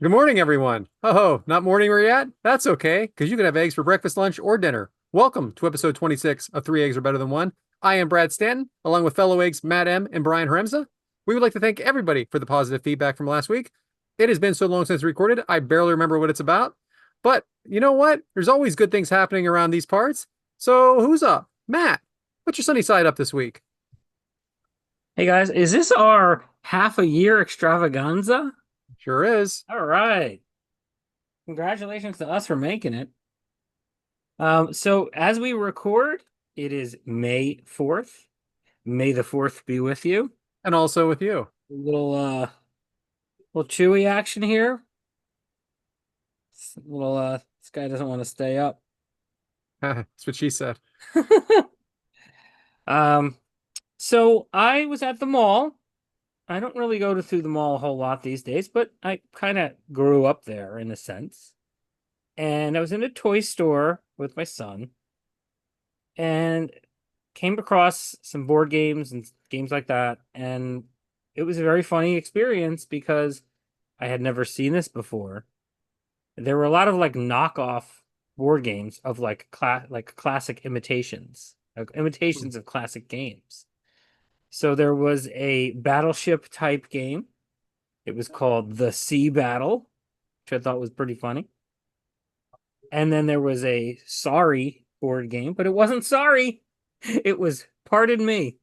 Good morning, everyone. Oh, not morning where you at? That's okay, because you can have eggs for breakfast, lunch, or dinner. Welcome to episode 26 of Three Eggs Are Better Than One. I am Brad Stanton, along with fellow eggs Matt M. and Brian Haremza. We would like to thank everybody for the positive feedback from last week. It has been so long since recorded, I barely remember what it's about. But you know what? There's always good things happening around these parts. So who's up? Matt, what's your sunny side up this week? Hey guys, is this our half a year extravaganza? Sure is. All right. Congratulations to us for making it. So as we record, it is May 4th. May the 4th be with you. And also with you. Little chewy action here. This guy doesn't want to stay up. That's what she said. Um, so I was at the mall. I don't really go through the mall a whole lot these days, but I kind of grew up there in a sense. And I was in a toy store with my son and came across some board games and games like that. And it was a very funny experience because I had never seen this before. There were a lot of like knockoff board games of like classic imitations, like imitations of classic games. So there was a battleship type game. It was called The Sea Battle, which I thought was pretty funny. And then there was a Sorry board game, but it wasn't Sorry. It was Pardon Me,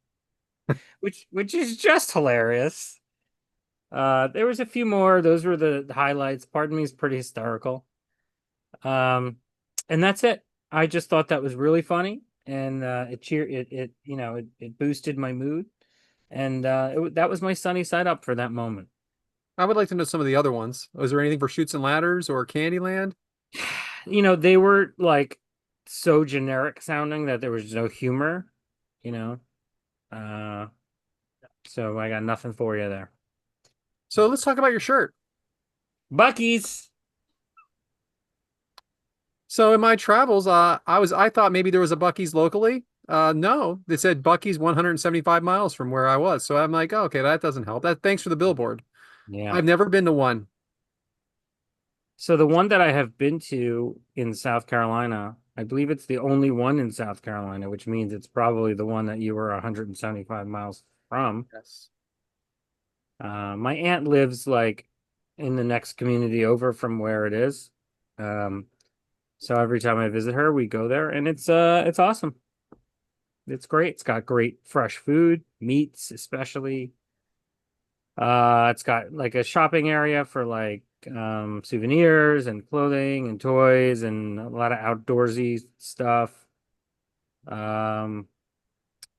which is just hilarious. There was a few more. Those were the highlights. Pardon Me is pretty hysterical. Um, and that's it. I just thought that was really funny, and it boosted my mood, and that was my sunny side up for that moment. I would like to know some of the other ones. Was there anything for Shoots and Ladders or Candyland? They were like so generic sounding that there was no humor, you know. Uh, so I got nothing for you there. So let's talk about your shirt. Bucky's. So in my travels, I thought maybe there was a Bucky's locally. No, they said Bucky's 175 miles from where I was. So I'm like, oh, okay, that doesn't help. That thanks for the billboard. Yeah. I've never been to one. So the one that I have been to in South Carolina, I believe it's the only one in South Carolina, which means it's probably the one that you were 175 miles from. Yes. My aunt lives like in the next community over from where it is. Um, so every time I visit her, we go there and it's awesome. It's great. It's got great fresh food, meats especially. It's got like a shopping area for like souvenirs and clothing and toys and a lot of outdoorsy stuff. Um,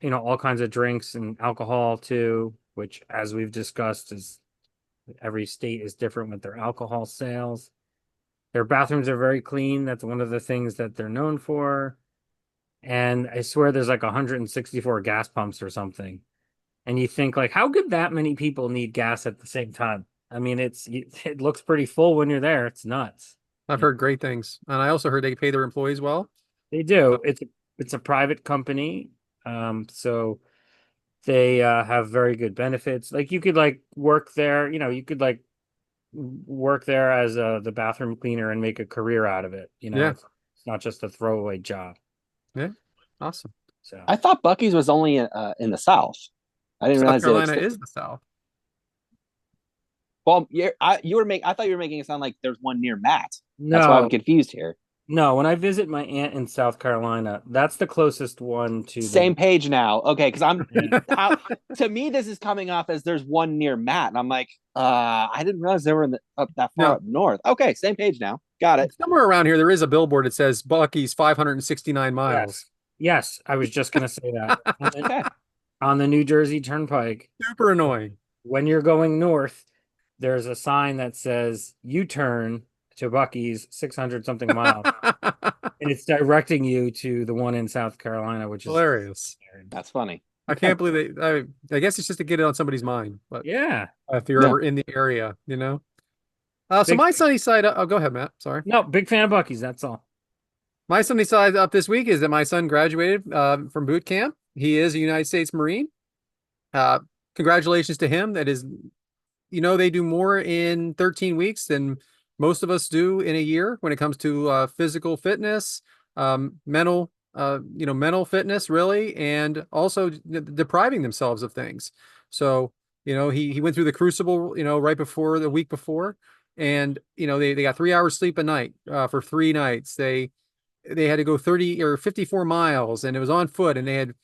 all kinds of drinks and alcohol too, which as we've discussed is every state is different with their alcohol sales. Their bathrooms are very clean. That's one of the things that they're known for. And I swear there's like 164 gas pumps or something. And you think like, how could that many people need gas at the same time? I mean, it looks pretty full when you're there. It's nuts. I've heard great things. And I also heard they pay their employees well. They do. It's a private company. So they have very good benefits. Like you could like work there, you could like work there as the bathroom cleaner and make a career out of it. Yeah. It's not just a throwaway job. Yeah. Awesome. So I thought Bucky's was only in the South. I didn't South realize it Carolina extended. is the South. Well, I thought you were making it sound like there's one near Matt. That's why I'm no, confused here. no, when I visit my aunt in South Carolina, that's the closest one to Same page now. Okay, because I'm yeah. how, to me this is coming off as there's one near Matt, and I'm like, I didn't realize they were up that far No, up north. Okay, same page now. Got it. somewhere around here there is a billboard that says Bucky's 569 Yes. miles. Yes, I was just gonna say that. Okay. On the New Jersey Turnpike, Super annoying. when you're going north, there's a sign that says U-turn to Bucky's 600 something miles. And it's directing you to the one in South Carolina, which is Hilarious. That's funny. I can't believe I guess it's just to get it on somebody's mind. But yeah. if you're Yeah. ever in the area, So Big, my sunny side up, oh, go ahead, Matt. Sorry. no, big fan of Bucky's, that's all. My sunny side up this week is that my son graduated from boot camp. He is a United States Marine. Uh, Congratulations to him. That is they do more in 13 weeks than most of us do in a year when it comes to physical fitness, mental fitness, really, and also depriving themselves of things. So, he went through the crucible, right before the week before, and they got 3 hours sleep a night for 3 nights. They had to go 30 or 54 miles, and it was on foot, and they had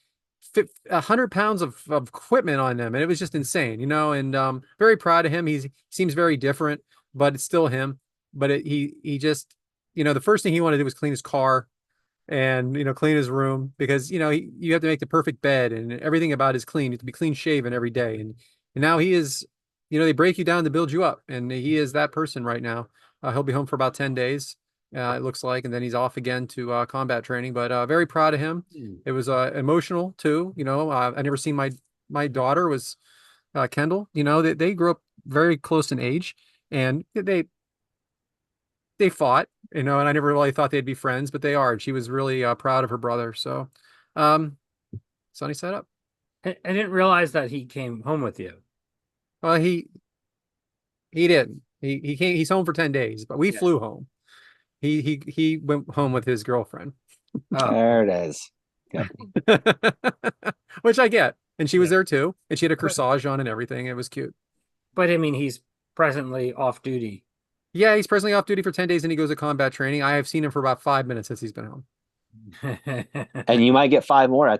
100 pounds of equipment on them, and it was just insane, and very proud of him. He seems very different, but it's still him. But he just, the first thing he wanted to do was clean his car and clean his room, because you have to make the perfect bed, and everything about is clean. You have to be clean shaven every day, and now he is, they break you down to build you up, and he is that person right now. He'll be home for about 10 days, it looks like, and then he's off again to combat training. But very proud of him. It was emotional too. I never seen my daughter was Kendall. They grew up very close in age, and they fought, and I never really thought they'd be friends, but they are. And she was really proud of her brother. So, um, sunny side up. I didn't realize that he came home with you. Well, he didn't. He came. He's home for 10 days, but we flew home. He went home with his girlfriend. There it is. Yep. Which I get. And she was Yeah. there too. And she had a corsage on and everything. It was cute. But I mean, he's presently off duty. Yeah, he's presently off duty for 10 days, and he goes to combat training. I have seen him for about 5 minutes since he's been home. And you might get 5 more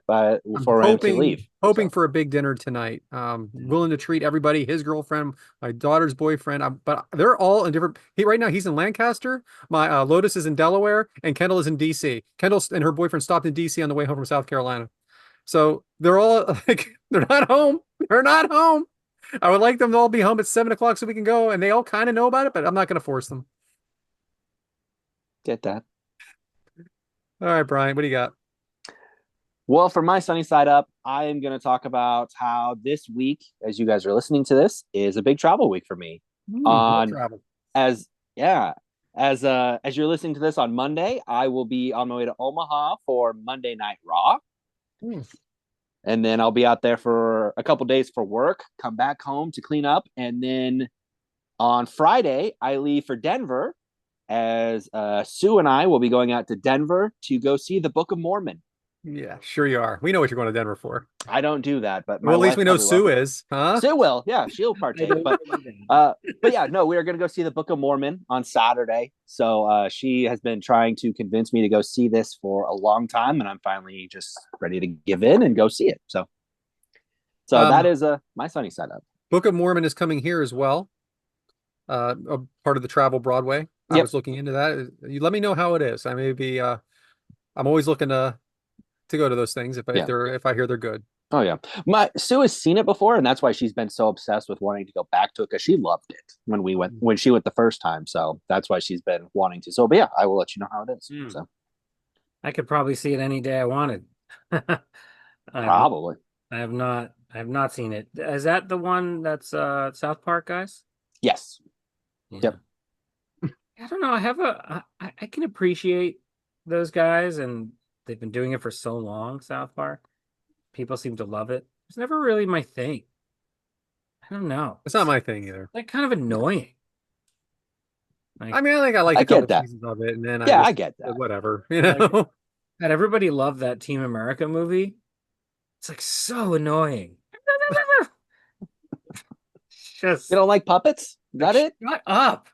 before Ramsey leave. Hoping for a big dinner tonight. Willing to treat everybody, his girlfriend, my daughter's boyfriend. But they're all in different. Right now he's in Lancaster. My Lotus is in Delaware, and Kendall is in DC. Kendall and her boyfriend stopped in DC on the way home from South Carolina. So they're all like, they're not home. They're not home. I would like them to all be home at 7 o'clock so we can go, and they all kind of know about it, but I'm not going to force them. Get that. All right, Brian, what do you got? Well, for my sunny side up, I am going to talk about how this week, as you guys are listening to this, is a big travel week for me. Travel. As you're listening to this on Monday, I will be on my way to Omaha for Monday Night Raw. And then I'll be out there for a couple days for work, come back home to clean up. And then on Friday, I leave for Denver, as Sue and I will be going out to Denver to go see the Book of Mormon. Yeah, sure you are. We know what you're going to Denver for. I don't do that, but well, at least we know Sue is, huh? Sue will, yeah, she'll partake. But yeah, no, we are going to go see the Book of Mormon on Saturday. So she has been trying to convince me to go see this for a long time, and I'm finally just ready to give in and go see it. So that is my sunny side up. Book of Mormon is coming here as well. A part of the Travel Broadway. I was looking into that. You let me know how it is. I may be. I'm always looking to go to those things if I hear they're good. Oh yeah, Sue has seen it before, and that's why she's been so obsessed with wanting to go back to it, because she loved it when she went the first time. So that's why she's been wanting to. So, but yeah, I will let you know how it is. So I could probably see it any day I wanted. Probably. I have not seen it. Is that the one that's South Park guys? Yes. Yeah. Yep. I don't know. I can appreciate those guys, and they've been doing it for so long. South Park, people seem to love it. It's never really my thing. I don't know. It's not my thing either. Like, kind of annoying. Like, I think I like a couple seasons of it, and then I get that. Whatever, That everybody loved that Team America movie. It's like so annoying. Just you don't like puppets? Is that it? Shut up.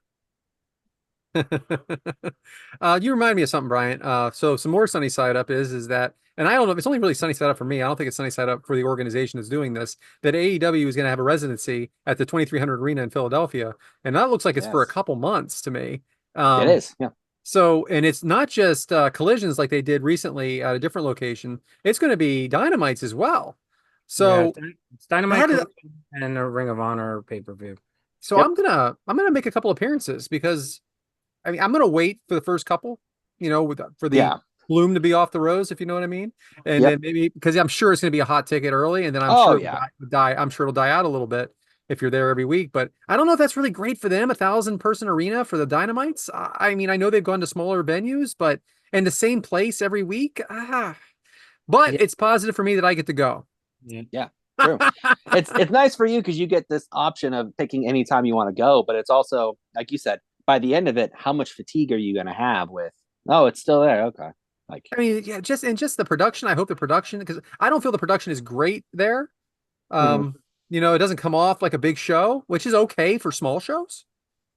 You remind me of something, Bryant. So some more sunny side up is that, and I don't know if it's only really sunny side up for me. I don't think it's sunny side up for the organization that's doing this, that AEW is going to have a residency at the 2300 Arena in Philadelphia. And that looks like it's for a couple months to me. It is. Yeah. So, and it's not just collisions like they did recently at a different location. It's going to be Dynamites as well. So it's Dynamite and a Ring of Honor pay-per-view. So I'm gonna make a couple appearances, because I mean, I'm going to wait for the first couple, for the bloom to be off the rose, if you know what I mean. And then maybe, because I'm sure it's going to be a hot ticket early, and then I'm sure it'll die out a little bit if you're there every week. But I don't know if that's really great for them, 1,000-person arena for the Dynamites. I mean, I know they've gone to smaller venues, but in the same place every week. But it's positive for me that I get to go. Yeah. True. It's nice for you because you get this option of picking any time you want to go, but it's also like you said, by the end of it, how much fatigue are you going to have with? Oh, it's still there. Okay, like I mean, yeah, just the production. I hope the production, because I don't feel the production is great there. mhm. Um, it doesn't come off like a big show, which is okay for small shows.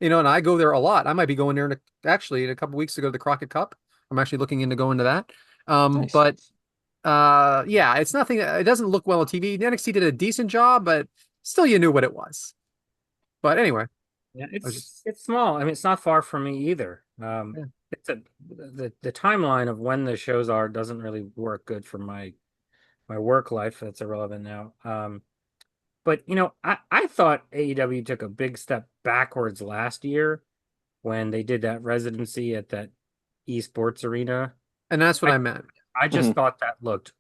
And I go there a lot. I might be going there actually in a couple weeks to go to the Crockett Cup. I'm actually looking into going to that. Nice. But yeah, it's nothing. It doesn't look well on TV. NXT did a decent job, but still, you knew what it was. But anyway, Yeah, I was just it's small. I mean, it's not far from me either. yeah. It's the timeline of when the shows are doesn't really work good for my work life. That's irrelevant now. But I thought AEW took a big step backwards last year when they did that residency at that esports arena. And that's what I I meant. I just Mhm. thought that looked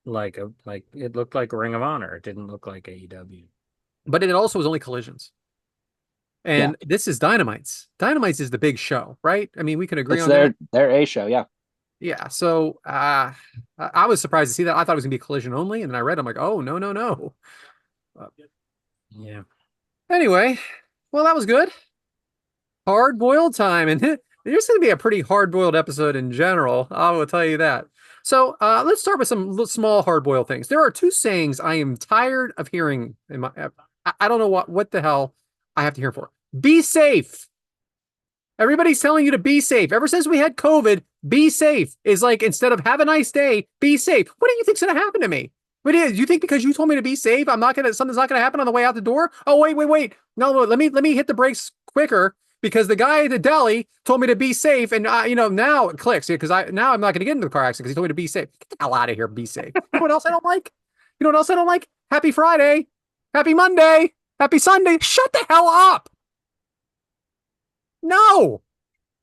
like it looked like Ring of Honor. It didn't look like AEW. But it also was only collisions. Yeah, And this is Dynamite's. Dynamite's is the big show, right? I mean, we can agree it's on that. their A show. Yeah, Yeah. So I was surprised to see that. I thought it was gonna be collision only, and then I read, I'm like, oh no, no, no. Uh, Yeah. anyway, well, that was good. Hard boiled time, and there's gonna be a pretty hard boiled episode in general. I will tell you that. So let's start with some small hard boiled things. There are two sayings I am tired of hearing in my. I don't know what the hell I have to hear for. Be safe. Everybody's telling you to be safe. Ever since we had COVID, be safe is like instead of have a nice day, be safe. What do you think's gonna happen to me? What is you think because you told me to be safe, something's not gonna happen on the way out the door? Oh, wait, wait, wait. No, let me hit the brakes quicker because the guy at the deli told me to be safe, and now it clicks because now I'm not gonna get into the car accident because he told me to be safe. Get the hell out of here, be safe. You know what else I don't like? You know what else I don't like? Happy Friday, happy Monday, happy Sunday. Shut the hell up. No.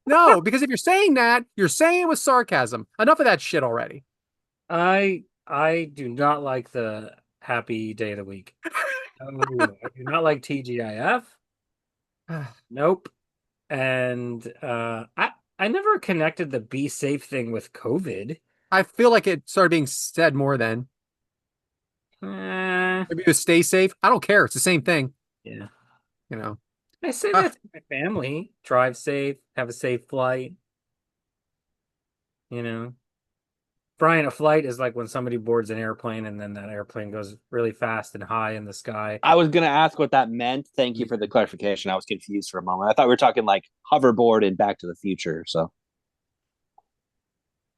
No, because if you're saying that, you're saying it with sarcasm. Enough of that shit already. I do not like the happy day of the week. Oh, I do not like TGIF. Nope. And I never connected the be safe thing with COVID. I feel like it started being said more then. Eh, Maybe it was stay safe. I don't care. It's the same thing, yeah. you know. I say Uh, that to my family. Drive safe, have a safe flight, you know. Brian, a flight is like when somebody boards an airplane and then that airplane goes really fast and high in the sky. I was gonna ask what that meant. Thank you for the clarification. I was confused for a moment. I thought we were talking like hoverboard and Back to the Future. So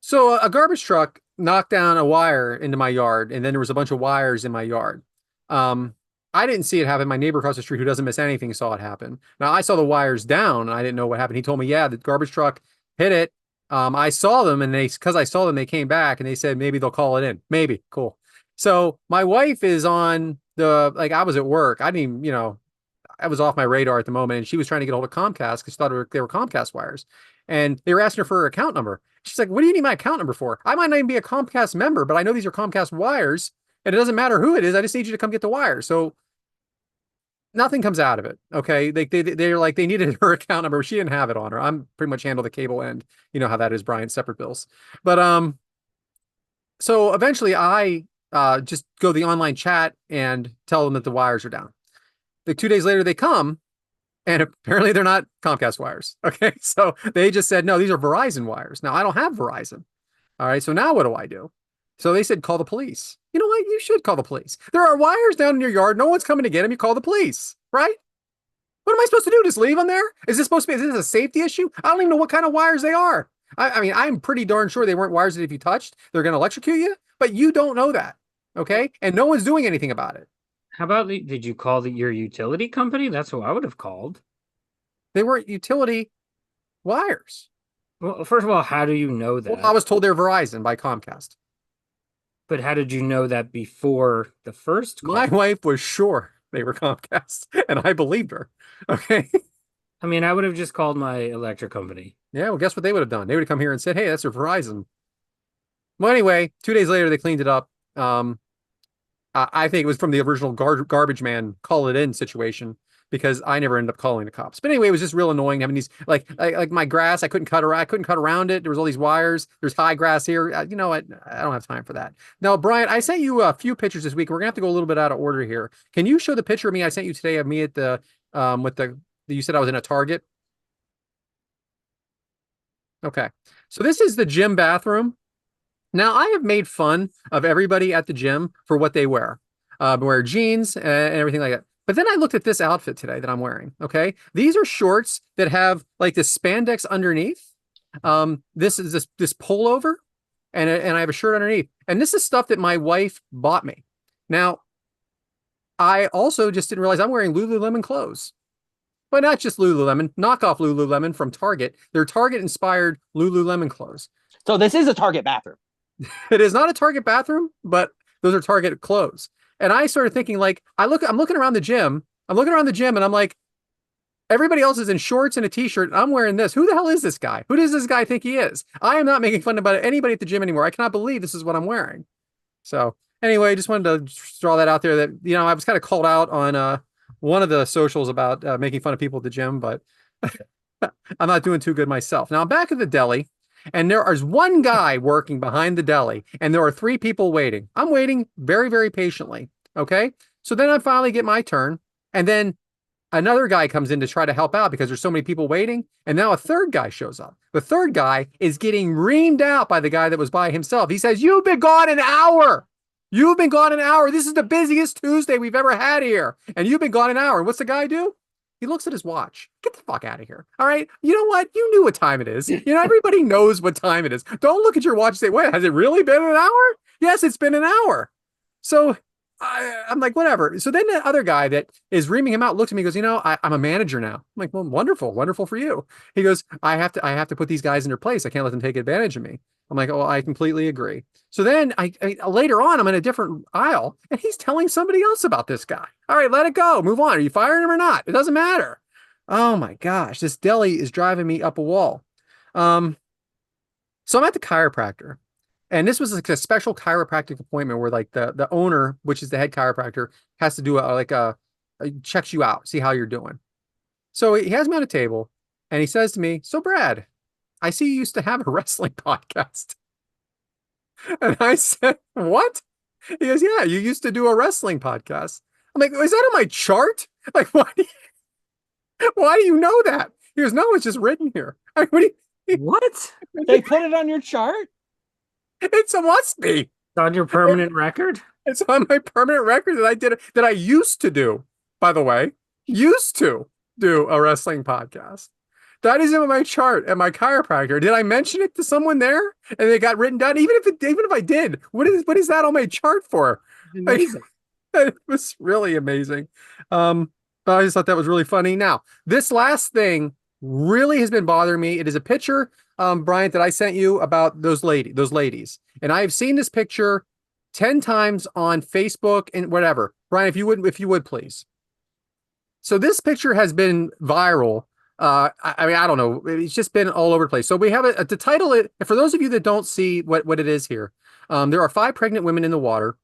So a garbage truck knocked down a wire into my yard, and then there was a bunch of wires in my yard. Um, I didn't see it happen. My neighbor across the street, who doesn't miss anything, saw it happen. Now I saw the wires down, and I didn't know what happened. He told me, yeah, the garbage truck hit it. I saw them, and because I saw them, they came back and they said maybe they'll call it in. Maybe, cool. So my wife is on the like I was at work. I didn't even, I was off my radar at the moment, and she was trying to get hold of Comcast because she thought they were Comcast wires, and they were asking her for her account number. She's like, "What do you need my account number for? I might not even be a Comcast member, but I know these are Comcast wires, and it doesn't matter who it is. I just need you to come get the wires." So nothing comes out of it. Okay, they're like they needed her account number. She didn't have it on her. I'm pretty much handle the cable end. You know how that is, Brian. Separate bills, but so eventually I just go to the online chat and tell them that the wires are down. Like 2 days later, they come and apparently they're not Comcast wires. Okay. So they just said, no, these are Verizon wires. Now I don't have Verizon. All right. So now what do I do? So they said, call the police. You know what? You should call the police. There are wires down in your yard. No one's coming to get them. You call the police, right? What am I supposed to do? Just leave them there? Is this a safety issue? I don't even know what kind of wires they are. I mean, I'm pretty darn sure they weren't wires that if you touched, they're going to electrocute you, but you don't know that. Okay. And no one's doing anything about it. How about did you call your utility company? That's who I would have called. They weren't utility wires. Well, first of all, how do you know Well, I that? was told they're Verizon by Comcast. But how did you know that before the first My call? wife was sure they were Comcast, and I believed her. Okay. I mean, I would have just called my electric company. Yeah, well, guess what they would have done? They would have come here and said, hey, that's a Verizon. Well, anyway, 2 days later, they cleaned it up. I think it was from the original garbage man call it in situation. because I never ended up calling the cops. But anyway, it was just real annoying having these like my grass. I couldn't cut around it. There was all these wires. There's high grass here. You know what? I don't have time for that. Now, Brian, I sent you a few pictures this week. We're gonna have to go a little bit out of order here. Can you show the picture of me I sent you today of me at the with the you said I was in a Target? Okay. So this is the gym bathroom. Now, I have made fun of everybody at the gym for what they wear. Wear jeans and everything like that. But then I looked at this outfit today that I'm wearing. Okay. These are shorts that have like this spandex underneath. This is this pullover and I have a shirt underneath. And this is stuff that my wife bought me. Now, I also just didn't realize I'm wearing Lululemon clothes. But not just Lululemon, knockoff Lululemon from Target. They're Target-inspired Lululemon clothes. So this is a Target bathroom. It is not a Target bathroom, but those are Target clothes. And I started thinking, like, I'm looking around the gym. And I'm like, everybody else is in shorts and a t-shirt. I'm wearing this. Who the hell is this guy? Who does this guy think he is? I am not making fun about anybody at the gym anymore. I cannot believe this is what I'm wearing. So anyway, I just wanted to draw that out there that, I was kind of called out on one of the socials about making fun of people at the gym, but I'm not doing too good myself. Now I'm back at the deli. And there is one guy working behind the deli, and there are 3 people waiting. I'm waiting very, very patiently. Okay. So then I finally get my turn. And then another guy comes in to try to help out because there's so many people waiting. And now a third guy shows up. The third guy is getting reamed out by the guy that was by himself. He says, "You've been gone an hour. You've been gone an hour. This is the busiest Tuesday we've ever had here. And you've been gone an hour." And what's the guy do? He looks at his watch. Get the fuck out of here. All right. You know what? You knew what time it is. Everybody knows what time it is. Don't look at your watch and say, "Wait, has it really been an hour?" Yes, it's been an hour. So I'm like, whatever. So then the other guy that is reaming him out looks at me and goes, I'm a manager now. I'm like, well, wonderful for you. He goes, I have to put these guys in their place. I can't let them take advantage of me. I'm like, oh, I completely agree. So then I later on, I'm in a different aisle and he's telling somebody else about this guy. All right, let it go. Move on. Are you firing him or not? It doesn't matter. Oh my gosh, this deli is driving me up a wall. So I'm at the chiropractor. And this was like a special chiropractic appointment where like the owner, which is the head chiropractor, has to do checks you out, see how you're doing. So he has me on a table and he says to me, "So Brad, I see you used to have a wrestling podcast." And I said, "What?" He goes, "Yeah, you used to do a wrestling podcast." I'm like, "Is that on my chart? Like, why do you know that?" He goes, "No, it's just written here." Like, What? They put it on your chart? It's a must be. It's on your permanent record? It's on my permanent record that I used to do, by the way, used to do a wrestling podcast. That is in my chart at my chiropractor. Did I mention it to someone there and it got written down? Even if I did, what is that on my chart for? Amazing. It was really amazing. I just thought that was really funny. Now, this last thing really has been bothering me. It is a picture, Bryant, that I sent you about those ladies. And I have seen this picture 10 times on Facebook and whatever. Bryant, if you would please. So this picture has been viral. I mean, I don't know. It's just been all over the place. So we have to title it. For those of you that don't see what it is here, there are 5 pregnant women in the water.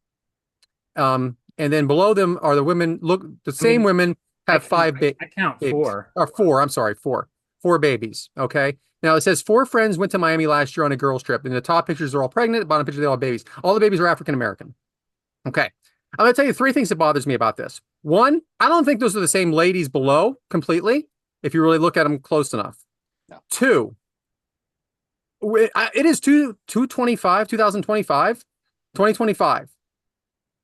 And then below them are the women. Look, the same women have 5 babies. I count babies. 4. Or 4. I'm sorry, 4. 4 babies. Okay. Now it says 4 friends went to Miami last year on a girls trip. And the top pictures are all pregnant. The bottom pictures they all have babies. All the babies are African American. Okay. I'm going to tell you 3 things that bothers me about this. 1, I don't think those are the same ladies below completely, if you really look at them close enough. No. 2, it is 2025. 2025.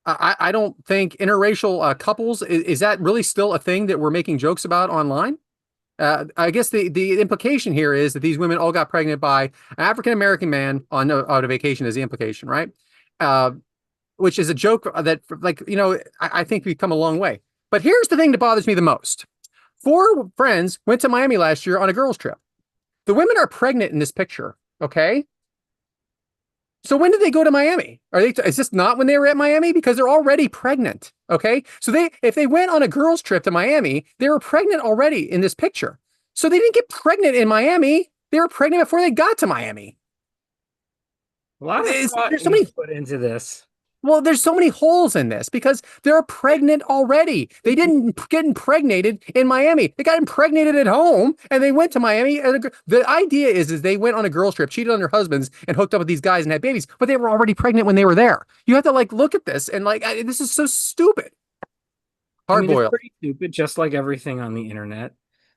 I don't think interracial couples, is that really still a thing that we're making jokes about online? I guess the implication here is that these women all got pregnant by an African-American man on a vacation is the implication, right? Which is a joke that, like, I think we've come a long way. But here's the thing that bothers me the most. 4 friends went to Miami last year on a girls trip. The women are pregnant in this picture, okay? So when did they go to Miami? Is this not when they were at Miami? Because they're already pregnant, okay? So if they went on a girls trip to Miami, they were pregnant already in this picture. So they didn't get pregnant in Miami. They were pregnant before they got to Miami. A lot of thought there's so many put into this. Well, there's so many holes in this because they're pregnant already. They didn't get impregnated in Miami. They got impregnated at home and they went to Miami. And the idea is they went on a girls trip, cheated on their husbands, and hooked up with these guys and had babies, but they were already pregnant when they were there. You have to like look at this and like this is so stupid. I Hard mean, it's boiled. pretty stupid, just like everything on the internet.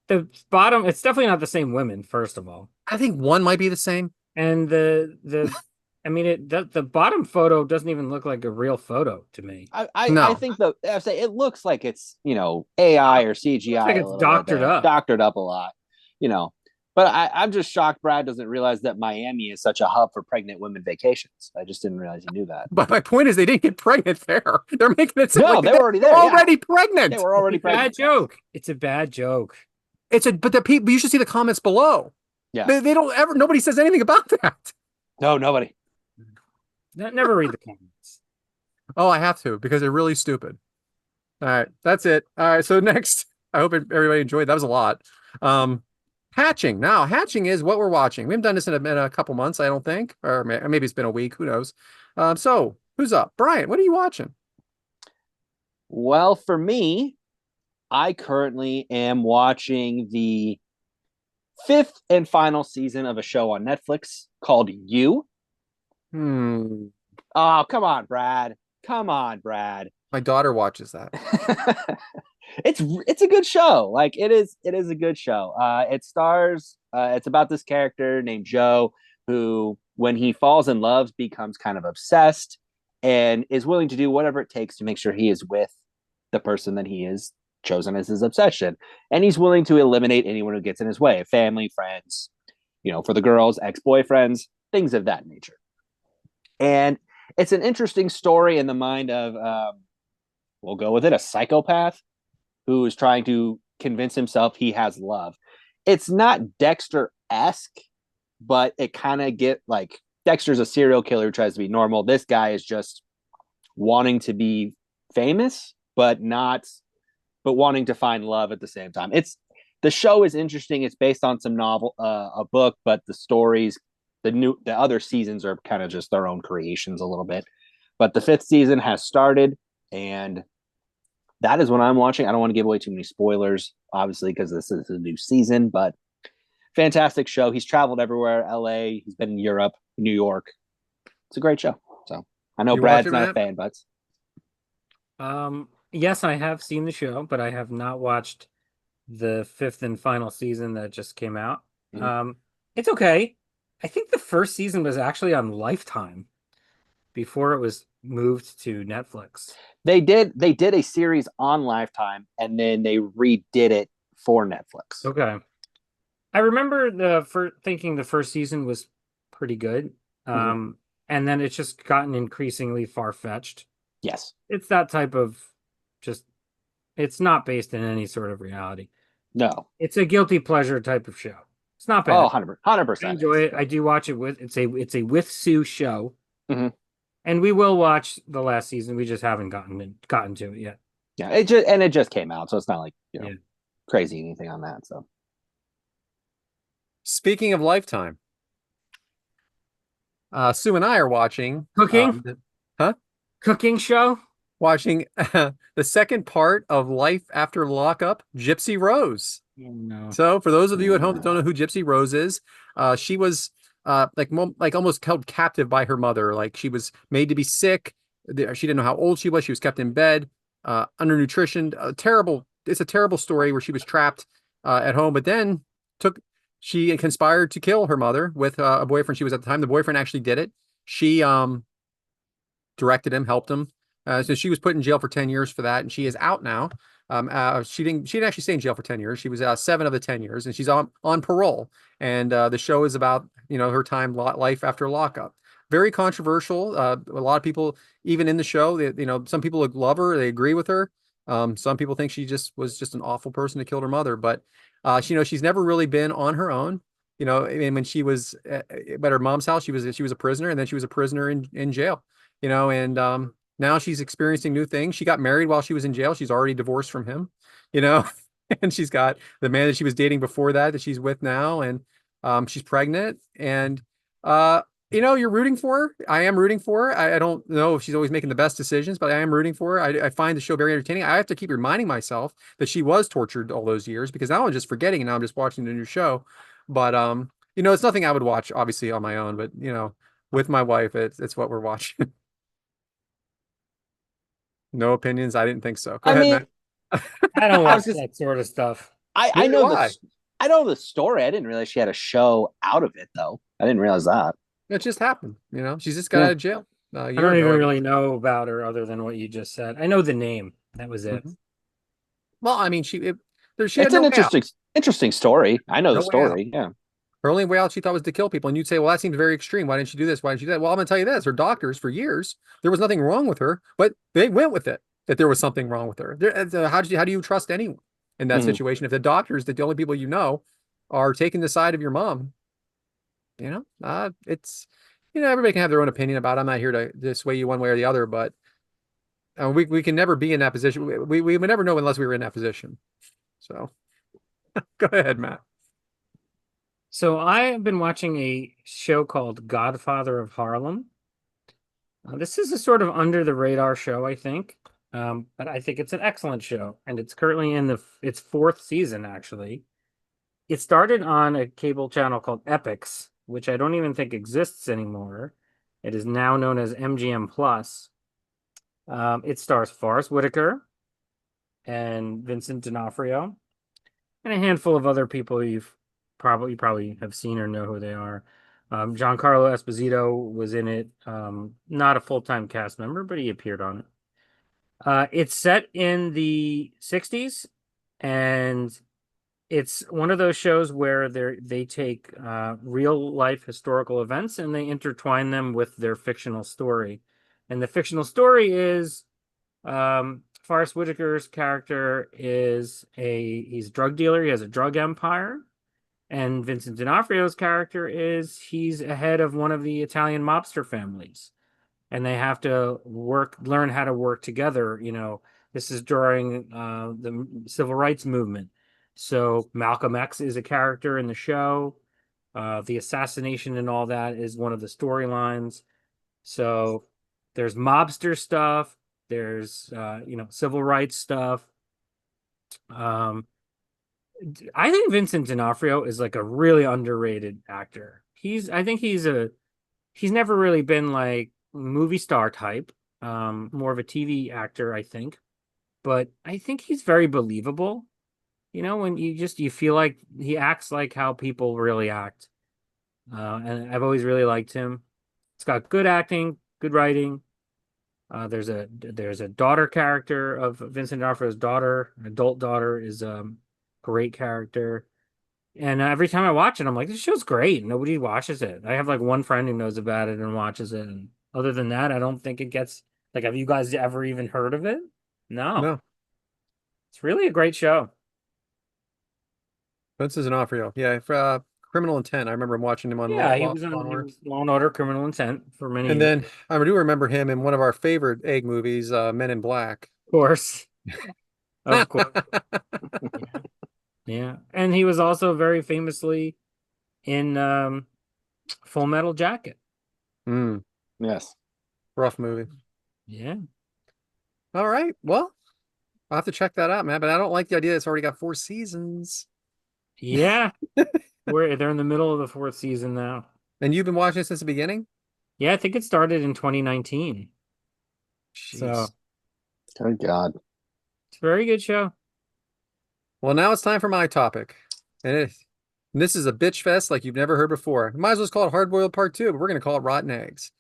The bottom, it's definitely not the same women, first of all. I think one might be the same. And I mean, the bottom photo doesn't even look like a real photo to me. I No. think I say it looks like it's AI or CGI like a it's little doctored bit, up. doctored up a lot, you know. But I'm just shocked Brad doesn't realize that Miami is such a hub for pregnant women vacations. I just didn't realize he knew that. But my point is they didn't get pregnant there. They're making it sound No, like they were already there. already pregnant. They were already It's a bad pregnant. joke. It's a bad joke. But the people you should see the comments below. Yeah. They don't ever nobody says anything about that. No, nobody. Never read the comments. Oh, I have to because they're really stupid. All right, that's it. All right, so next, I hope everybody enjoyed. That was a lot. Hatching. Now, hatching is what we're watching. We haven't done this in a couple months, I don't think, or maybe it's been a week. Who knows? So who's up? Bryant, what are you watching? Well, for me, I currently am watching the fifth and final season of a show on Netflix called You. Hmm. Oh, come on, Brad. Come on, Brad. My daughter watches that. It's a good show. Like it is a good show. It stars it's about this character named Joe who when he falls in love becomes kind of obsessed and is willing to do whatever it takes to make sure he is with the person that he is chosen as his obsession. And he's willing to eliminate anyone who gets in his way, family, friends, for the girls, ex-boyfriends, things of that nature. And it's an interesting story in the mind of we'll go with it, a psychopath who is trying to convince himself he has love. It's not Dexter-esque, but it kind of like Dexter's a serial killer who tries to be normal. This guy is just wanting to be famous, but wanting to find love at the same time. The show is interesting. It's based on some a book, but the stories, the other seasons are kind of just their own creations a little bit. But the fifth season has started, and that is what I'm watching. I don't want to give away too many spoilers, obviously, because this is a new season, but fantastic show. He's traveled everywhere, LA, he's been in Europe, New York. It's a great show. So I know Brad's not a fan, but yes, I have seen the show, but I have not watched the fifth and final season that just came out. Mm-hmm. It's okay. I think the first season was actually on Lifetime before it was moved to Netflix. They did a series on Lifetime and then they redid it for Netflix. Okay. I remember thinking the first season was pretty good. And then it's just gotten increasingly far-fetched. Yes. It's that type of it's not based in any sort of reality. No. It's a guilty pleasure type of show. It's not bad. Oh, 100%. I enjoy it. I do watch it it's a with Sue show. Mm-hmm. And we will watch the last season. We just haven't gotten to it yet. Yeah, it just came out, so it's not like crazy anything on that. So, Speaking of Lifetime, Sue and I are watching Cooking. Cooking show. Watching the second part of Life After Lockup, Gypsy Rose. Oh, no. So, for those of you at home that don't know who Gypsy Rose is, she was like almost held captive by her mother. Like she was made to be sick. She didn't know how old she was. She was kept in bed, undernutritioned. It's a terrible story where she was trapped at home, but then she conspired to kill her mother with a boyfriend she was at the time. The boyfriend actually did it. She directed him, helped him. So she was put in jail for 10 years for that, and she is out now. She didn't actually stay in jail for 10 years. She was 7 of the 10 years, and she's on parole. And the show is about her life after lockup. Very controversial. A lot of people, even in the show, some people love her, they agree with her. Some people think she was just an awful person to kill her mother. But she's never really been on her own. And when she was at her mom's house, she was a prisoner, and then she was a prisoner in jail. And now she's experiencing new things. She got married while she was in jail. She's already divorced from him, and she's got the man that she was dating before that she's with now, and she's pregnant. And You're rooting for her. I am rooting for her. I don't know if she's always making the best decisions, but I am rooting for her. I find the show very entertaining. I have to keep reminding myself that she was tortured all those years because now I'm just forgetting and now I'm just watching the new show. But it's nothing I would watch obviously on my own, but with my wife, it's what we're watching. No opinions. I didn't think so. Go I ahead, mean, Matt. I don't I was watch just that sort of stuff. I Neither do know I. I know the story. I didn't realize she had a show out of it though. I didn't realize that. It just happened. She's just got Yeah. out of jail a I year don't even ago. really know about her other than what you just said. I know the name. That was it. Mhm. Well, I mean, she had It's no an way out. interesting story. I know the No way out. story. Yeah. Her only way out she thought was to kill people. And you'd say, well, that seems very extreme. Why didn't she do this? Why didn't she do that? Well, I'm going to tell you this. Her doctors, for years, there was nothing wrong with her, but they went with it that there was something wrong with her. How do you trust anyone in that Mhm. situation? If the doctors, that the only people are taking the side of your mom, it's, everybody can have their own opinion about it. I'm not here to sway you one way or the other, but we can never be in that position. We would never know unless we were in that position. So go ahead, Matt. So I have been watching a show called Godfather of Harlem. This is a sort of under the radar show, I think, but I think it's an excellent show, and it's currently in its fourth season. Actually, it started on a cable channel called Epix, which I don't even think exists anymore. It is now known as MGM Plus. It stars Forrest Whitaker and Vincent D'Onofrio and a handful of other people you probably have seen or know who they are. Giancarlo Esposito was in it, not a full-time cast member, but he appeared on it. It's set in the 60s, and it's one of those shows where they take real life historical events and they intertwine them with their fictional story. And the fictional story is Forrest Whitaker's character he's a drug dealer. He has a drug empire. And Vincent D'Onofrio's character he's a head of one of the Italian mobster families. And they have to learn how to work together. This is during the civil rights movement. So Malcolm X is a character in the show. The assassination and all that is one of the storylines. So there's mobster stuff. There's civil rights stuff. Um, I think Vincent D'Onofrio is like a really underrated actor. I think he's never really been like movie star type. More of a TV actor, I think. But I think he's very believable. When you feel like he acts like how people really act. And I've always really liked him. It's got good acting, good writing. There's a daughter character of Vincent D'Onofrio's daughter. An adult daughter is great character. And every time I watch it, I'm like, this show's great. Nobody watches it. I have like one friend who knows about it and watches it. And other than that, I don't think it gets like, have you guys ever even heard of it? No. No, It's really a great show. Vincent D'Onofrio. Yeah, for, Criminal Intent. I remember him watching him on Yeah, Law and he Order. was Law and Order Criminal Intent for many And years. then I do remember him in one of our favorite egg movies, Men in Black. Of course. Of course. Yeah. Yeah. And he was also very famously in Full Metal Jacket. Mm, Yes. rough movie. Yeah. All right. Well, I'll have to check that out, man. But I don't like the idea that it's already got 4 seasons. Yeah. They're in the middle of the fourth season now. And you've been watching it since the beginning? Yeah, I think it started in 2019. So Jeez. Good God. it's a very good show. Well, now it's time for my topic. And this is a bitch fest like you've never heard before. Might as well just call it Hard Boiled Part 2, but we're going to call it Rotten Eggs.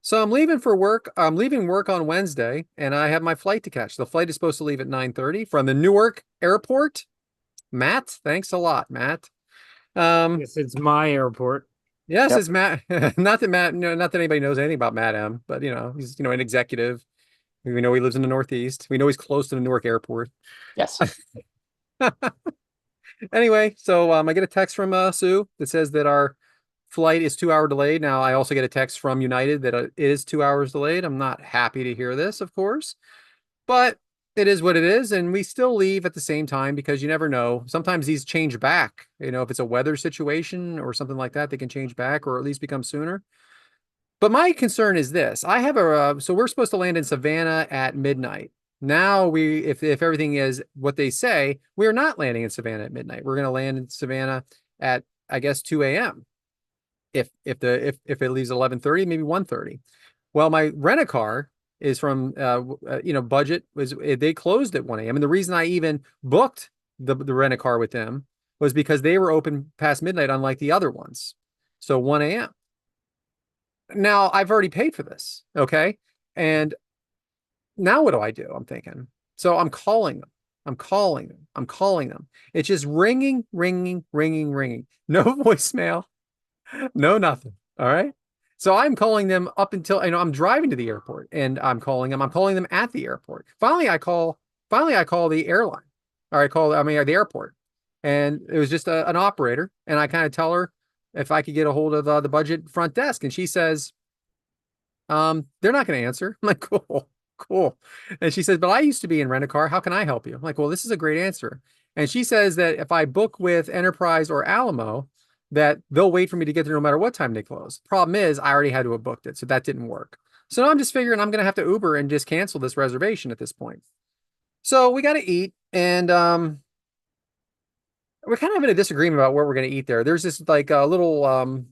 So I'm leaving for work. I'm leaving work on Wednesday, and I have my flight to catch. The flight is supposed to leave at 9:30 from the Newark airport. Matt, thanks a lot, Matt. Yes, it's my airport. Yes, Yep. it's Matt. Not that Matt, not that anybody knows anything about Matt M, but he's an executive. We know he lives in the Northeast. We know he's close to the Newark airport. Yes. Anyway, so I get a text from Sue that says that our flight is 2 hour delayed. Now I also get a text from United that it is 2 hours delayed. I'm not happy to hear this, of course, but it is what it is, and we still leave at the same time because you never know. Sometimes these change back. If it's a weather situation or something like that, they can change back or at least become sooner. But my concern is this. I have so we're supposed to land in Savannah at midnight. Now if everything is what they say, we're not landing in Savannah at midnight. We're going to land in Savannah at, I guess, 2 a.m. If it leaves 11:30, maybe 1:30. Well, my rent-a-car is from budget was they closed at 1 a.m. And the reason I even booked the rent-a-car with them was because they were open past midnight, unlike the other ones. So 1 a.m. Now I've already paid for this. Okay. And now what do I do? I'm thinking. So I'm calling them. I'm calling them. I'm calling them. It's just ringing, ringing, ringing, ringing. No voicemail, no nothing. All right. So I'm calling them up until I'm driving to the airport and I'm calling them. I'm calling them at the airport. Finally I call the airline. Or the airport. And it was just an operator. And I kind of tell her if I could get a hold of the budget front desk. And she says, they're not going to answer. I'm like, cool, cool. And she says, but I used to be in rent-a-car. How can I help you? I'm like, well, this is a great answer. And she says that if I book with Enterprise or Alamo, that they'll wait for me to get there no matter what time they close. Problem is, I already had to have booked it, so that didn't work. So now I'm just figuring I'm going to have to Uber and just cancel this reservation at this point. So we got to eat, and we're kind of having a disagreement about where we're going to eat there. There's this like a little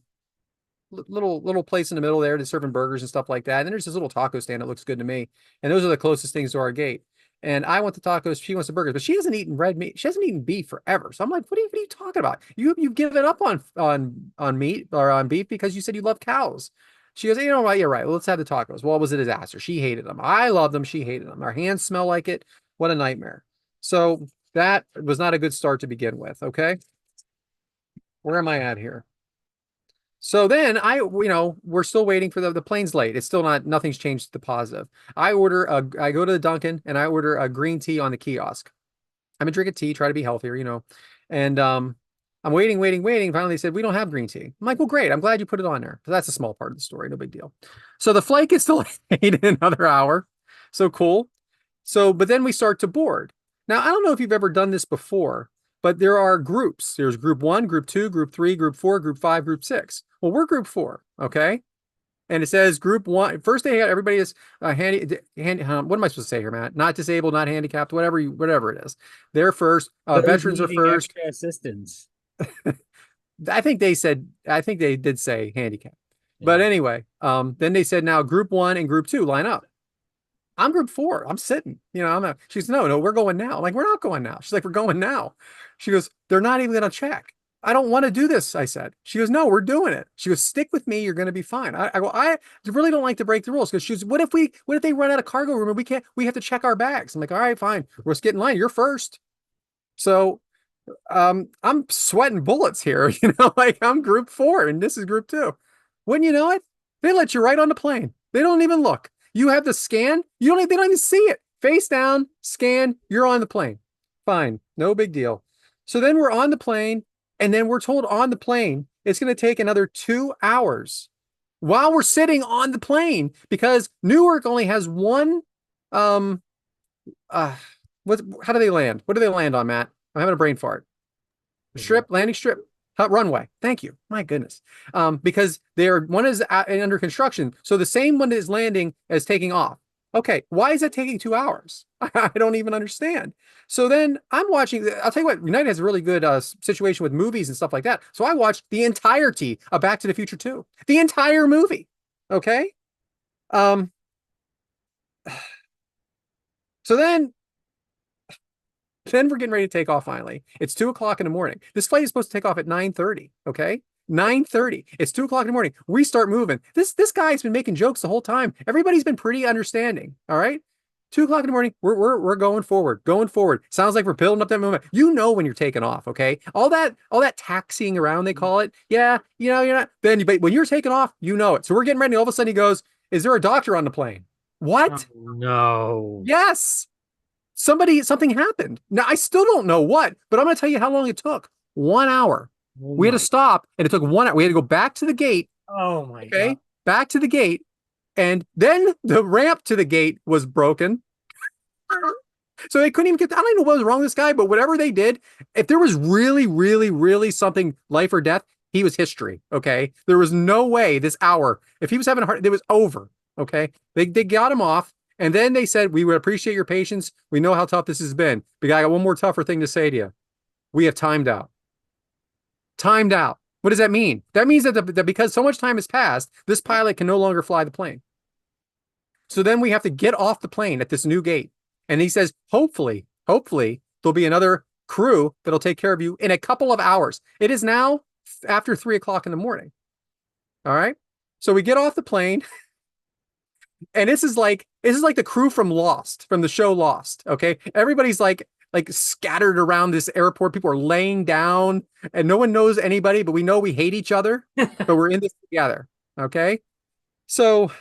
place in the middle there to serving burgers and stuff like that. And then there's this little taco stand that looks good to me. And those are the closest things to our gate. And I want the tacos, she wants the burgers, but she hasn't eaten red meat. She hasn't eaten beef forever. So I'm like, what are you talking about? You've given up on meat or on beef because you said you love cows. She goes, you know what? You're right. Let's have the tacos. Well, it was a disaster. She hated them. I loved them. She hated them. Our hands smell like it. What a nightmare. So that was not a good start to begin with. Okay. Where am I at here? So then we're still waiting for the plane's late. It's still nothing's changed to the positive. I go to the Dunkin' and I order a green tea on the kiosk. I'm gonna drink a tea, try to be healthier. And I'm waiting, waiting, waiting. Finally, they said, we don't have green tea. I'm like, well, great. I'm glad you put it on there. So that's a small part of the story. No big deal. So the flight gets delayed in another hour. So cool. So, but then we start to board. Now, I don't know if you've ever done this before, but there are groups. There's group 1, group 2, group 3, group 4, group 5, group 6. Well, we're group 4, okay? And it says group 1. First, they had everybody is what am I supposed to say here, Matt? Not disabled, not handicapped, whatever it is. They're first. Veterans are first. Extra assistance. I think they did say handicap. Yeah. But anyway, then they said now group 1 and group 2 line up. I'm group 4. I'm sitting. She's no, we're going now. I'm like, we're not going now. She's like, we're going now. She goes, they're not even going to check. I don't want to do this, I said. She goes, no, we're doing it. She goes, stick with me. You're going to be fine. I go, I really don't like to break the rules. Because she goes, what if they run out of cargo room and we have to check our bags? I'm like, all right, fine. Let's get in line. You're first. So I'm sweating bullets here. Like I'm group 4 and this is group 2. Wouldn't you know it? They let you right on the plane. They don't even look. You have the scan. They don't even see it. Face down, scan, you're on the plane. Fine. No big deal. So then we're on the plane, and then we're told on the plane it's going to take another 2 hours while we're sitting on the plane because Newark only has one. How do they land? What do they land on, Matt? I'm having a brain fart. Landing strip. Runway. Thank you. My goodness. Because one is under construction. So the same one is landing as taking off. Okay. Why is that taking 2 hours? I don't even understand. So then I'm watching. I'll tell you what, United has a really good situation with movies and stuff like that. So I watched the entirety of Back to the Future 2. The entire movie. Okay. So then we're getting ready to take off finally. It's 2:00 in the morning. This flight is supposed to take off at 9:30. Okay. 9:30. It's 2:00 in the morning. We start moving. This guy's been making jokes the whole time. Everybody's been pretty understanding. All right. 2:00 in the morning. We're going forward. Going forward. Sounds like we're building up that moment. When you're taking off. Okay. All that taxiing around, they call it. Yeah. You're not. But when you're taking off, it. So we're getting ready. All of a sudden he goes, is there a doctor on the plane? What? Oh, no. Yes. Something happened. Now, I still don't know what, but I'm going to tell you how long it took. 1 hour. Oh we had to stop, and it took 1 hour. We had to go back to the gate. Oh, my God. Back to the gate. And then the ramp to the gate was broken. So they couldn't even get, I don't know what was wrong with this guy, but whatever they did, if there was really, really, really something life or death, he was history. Okay. There was no way this hour, if he was having a heart, it was over. Okay. They got him off. And then they said, we would appreciate your patience. We know how tough this has been. But I got one more tougher thing to say to you. We have timed out. Timed out. What does that mean? That means that because so much time has passed, this pilot can no longer fly the plane. So then we have to get off the plane at this new gate. And he says, hopefully, there'll be another crew that'll take care of you in a couple of hours. It is now after 3 o'clock in the morning. All right. So we get off the plane. And this is like the crew from Lost, from the show Lost. Okay. Everybody's like scattered around this airport. People are laying down and no one knows anybody, but we know we hate each other, but we're in this together. Okay. So,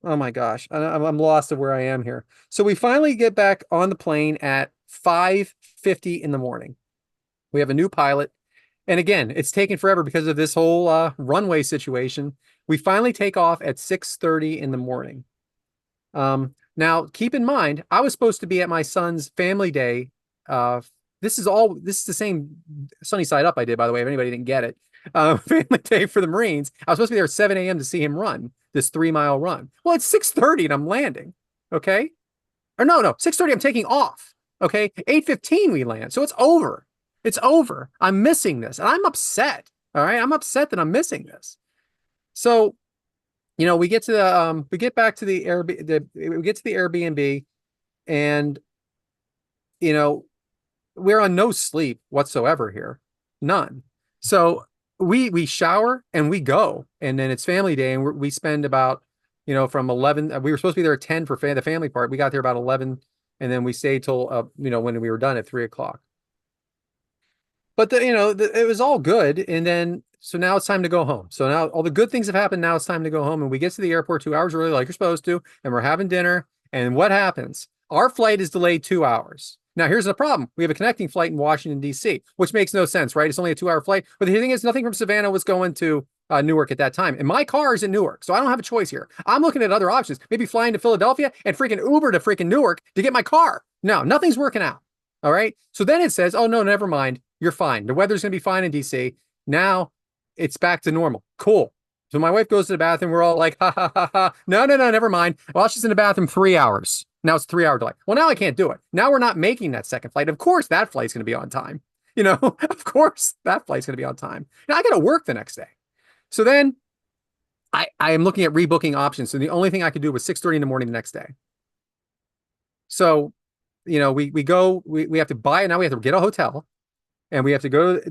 oh my gosh, I'm lost of where I am here. So we finally get back on the plane at 5:50 in the morning. We have a new pilot. And again, it's taken forever because of this whole runway situation. We finally take off at 6:30 in the morning. Now, keep in mind, I was supposed to be at my son's family day. This is the same Sunny Side Up I did, by the way, if anybody didn't get it. Family day for the Marines. I was supposed to be there at 7 a.m. to see him run this 3-mile run. Well, it's 6:30 and I'm landing. Okay. Or no, 6:30, I'm taking off. Okay. 8:15 we land. So it's over. It's over. I'm missing this. And I'm upset. All right. I'm upset that I'm missing this. So, we get to we get back to the Airbnb and, we're on no sleep whatsoever here. None. So we shower and we go, and then it's family day. And we spend about, from 11, we were supposed to be there at 10 for the family part. We got there about 11 and then we stayed till, when we were done at 3 o'clock. But it was all good. And then, so now it's time to go home. So now all the good things have happened. Now it's time to go home. And we get to the airport 2 hours early, like you're supposed to. And we're having dinner. And what happens? Our flight is delayed 2 hours. Now, here's the problem. We have a connecting flight in Washington, D.C., which makes no sense, right? It's only a 2-hour flight. But the thing is, nothing from Savannah was going to Newark at that time. And my car is in Newark. So I don't have a choice here. I'm looking at other options. Maybe flying to Philadelphia and freaking Uber to freaking Newark to get my car. No, nothing's working out. All right. So then it says, oh, no, never mind. You're fine. The weather's going to be fine in DC. Now it's back to normal. Cool. So my wife goes to the bathroom. We're all like, ha, ha, ha, ha. No, never mind. Well, she's in the bathroom 3 hours. Now it's a 3-hour delay. Well, now I can't do it. Now we're not making that second flight. Of course, that flight's going to be on time. Of course, that flight's going to be on time. Now I got to work the next day. So then I am looking at rebooking options. So the only thing I could do was 6:30 in the morning the next day. So, we have to buy it. Now we have to get a hotel. And we have to go.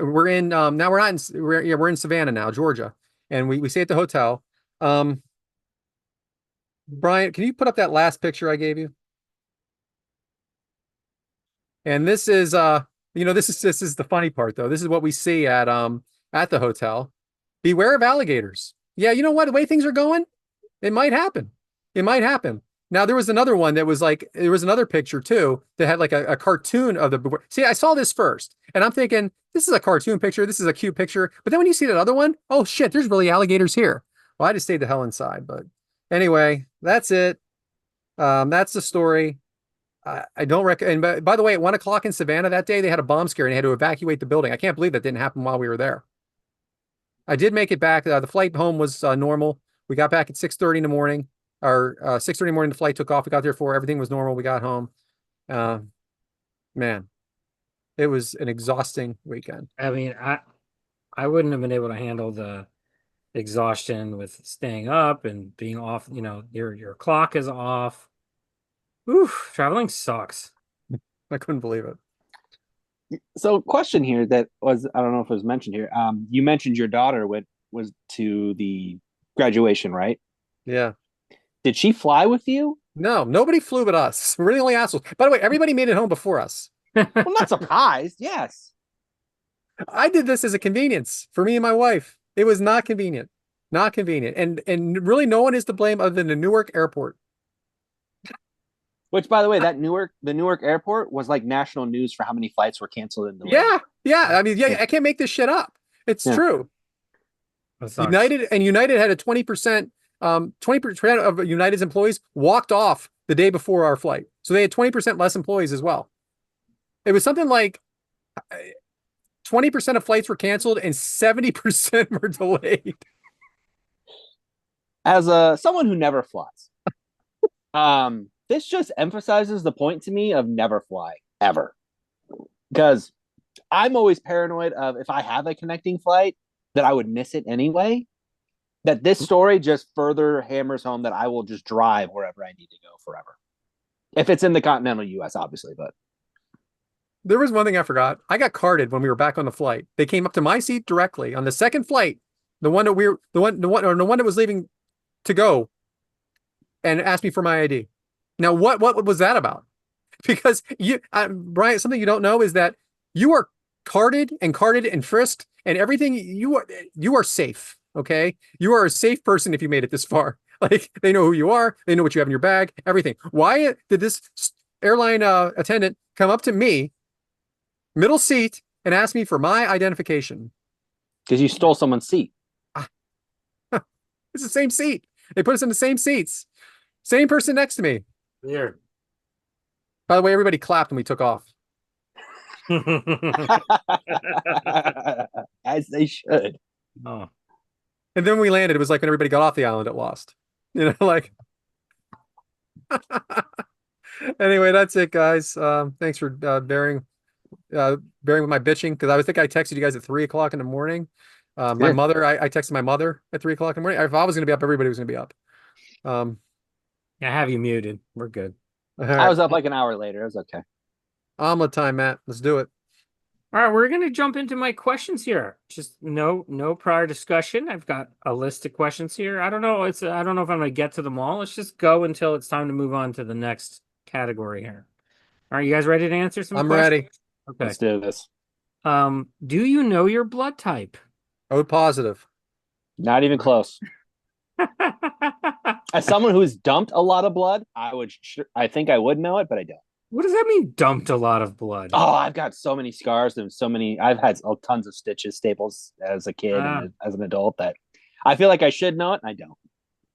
We're in now. We're in Savannah now, Georgia, and we stay at the hotel. Bryant, can you put up that last picture I gave you? And this is this is the funny part though. This is what we see at the hotel. Beware of alligators. Yeah, you know what? The way things are going, it might happen. It might happen. Now, there was another one that was like, there was another picture too that had like a cartoon of the. See, I saw this first and I'm thinking, this is a cartoon picture. This is a cute picture. But then when you see that other one, oh shit, there's really alligators here. Well, I just stayed the hell inside. But anyway, that's it. That's the story. I don't recommend. And by the way, at 1 o'clock in Savannah that day, they had a bomb scare and they had to evacuate the building. I can't believe that didn't happen while we were there. I did make it back. The flight home was normal. We got back at 6:30 in the morning. Or 6:30 in the morning, the flight took off. We got there for everything was normal. We got home. Man, it was an exhausting weekend. I mean, I wouldn't have been able to handle the exhaustion with staying up and being off. Your clock is off. Oof, traveling sucks. I couldn't believe it. So, question here that was, I don't know if it was mentioned here. You mentioned your daughter was to the graduation, right? Yeah. Did she fly with you? No, nobody flew but us. We're the only assholes. By the way, everybody made it home before us. Well, not surprised. Yes. I did this as a convenience for me and my wife. It was not convenient. Not convenient. And really no one is to blame other than the Newark airport. Which, by the way, the Newark airport was like national news for how many flights were canceled and delayed. Yeah. I mean, I can't make this shit up. It's true. United had a 20%, 20% of United's employees walked off the day before our flight. So they had 20% less employees as well. It was something like 20% of flights were canceled and 70% were delayed. As someone who never flies, this just emphasizes the point to me of never fly ever, because I'm always paranoid of if I have a connecting flight that I would miss it anyway. That this story just further hammers home that I will just drive wherever I need to go forever. If it's in the continental US, obviously, but There was one thing I forgot. I got carded when we were back on the flight. They came up to my seat directly on the second flight, the one that we were the one that was leaving to go, and asked me for my ID. Now, what was that about? Because Brian, something you don't know is that you are carded and frisked and everything. You are safe. Okay, you are a safe person if you made it this far. Like they know who you are, they know what you have in your bag, everything. Why did this airline attendant come up to me, middle seat, and ask me for my identification? because you stole someone's seat. It's the same seat. They put us in the same seats. Same person next to me. Weird. By the way, everybody clapped when we took off. As they should. Oh. And then when we landed, it was like when everybody got off the island, it lost. You know, like. Anyway, that's it, guys. Thanks for bearing with my bitching, because I think I texted you guys at 3 o'clock in the morning. My mother, I texted my mother at 3 o'clock in the morning. If I was going to be up, everybody was going to be up. I have you muted. We're good. I was up like an hour later. It was okay. Omelet time, Matt. Let's do it. All right, we're gonna jump into my questions here. Just no prior discussion. I've got a list of questions here. I don't know. I don't know if I'm gonna get to them all. Let's just go until it's time to move on to the next category here. All right, you guys ready to answer some I'm questions? ready. Okay. Let's do this. Do you know your blood type? O positive. Not even close. As someone who's dumped a lot of blood, I think I would know it, but I don't. What does that mean, dumped a lot of blood? Oh, I've got so many scars and so many. I've had tons of stitches, staples as a kid and as an adult that I feel like I should know it, and I don't.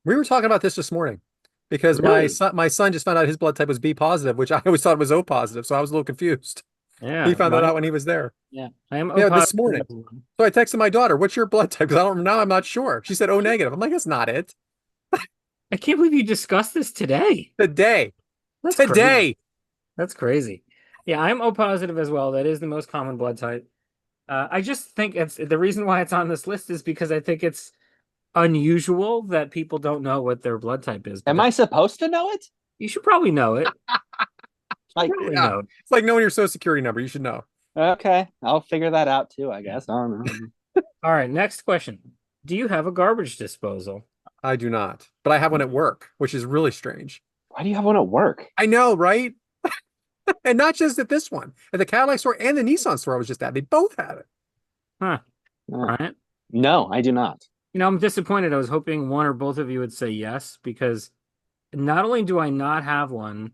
We were talking about this morning because Really? my son just found out his blood type was B positive, which I always thought was O positive. So I was a little confused. Yeah, He found that out when he was there. Yeah, I am. Yeah, this morning. So I texted my daughter, "What's your blood type?" Because I'm not sure. She said O negative. I'm like, that's not it. I can't believe you discussed this today. Today. That's Today. Crazy. That's crazy. Yeah, I'm O positive as well. That is the most common blood type. I just think it's the reason why it's on this list is because I think it's unusual that people don't know what their blood type is. Am I supposed to know it? You should probably know it. Like, yeah. It's like knowing your social security number. You should know. Okay, I'll figure that out too, I guess. I don't know. All right, next question. Do you have a garbage disposal? I do not, but I have one at work, which is really strange. Why do you have one at work? I know, right? And not just at this one, at the Cadillac store and the Nissan store I was just at. They both had it. Huh. Right? No, I do not. You know, I'm disappointed. I was hoping one or both of you would say yes, because not only do I not have one,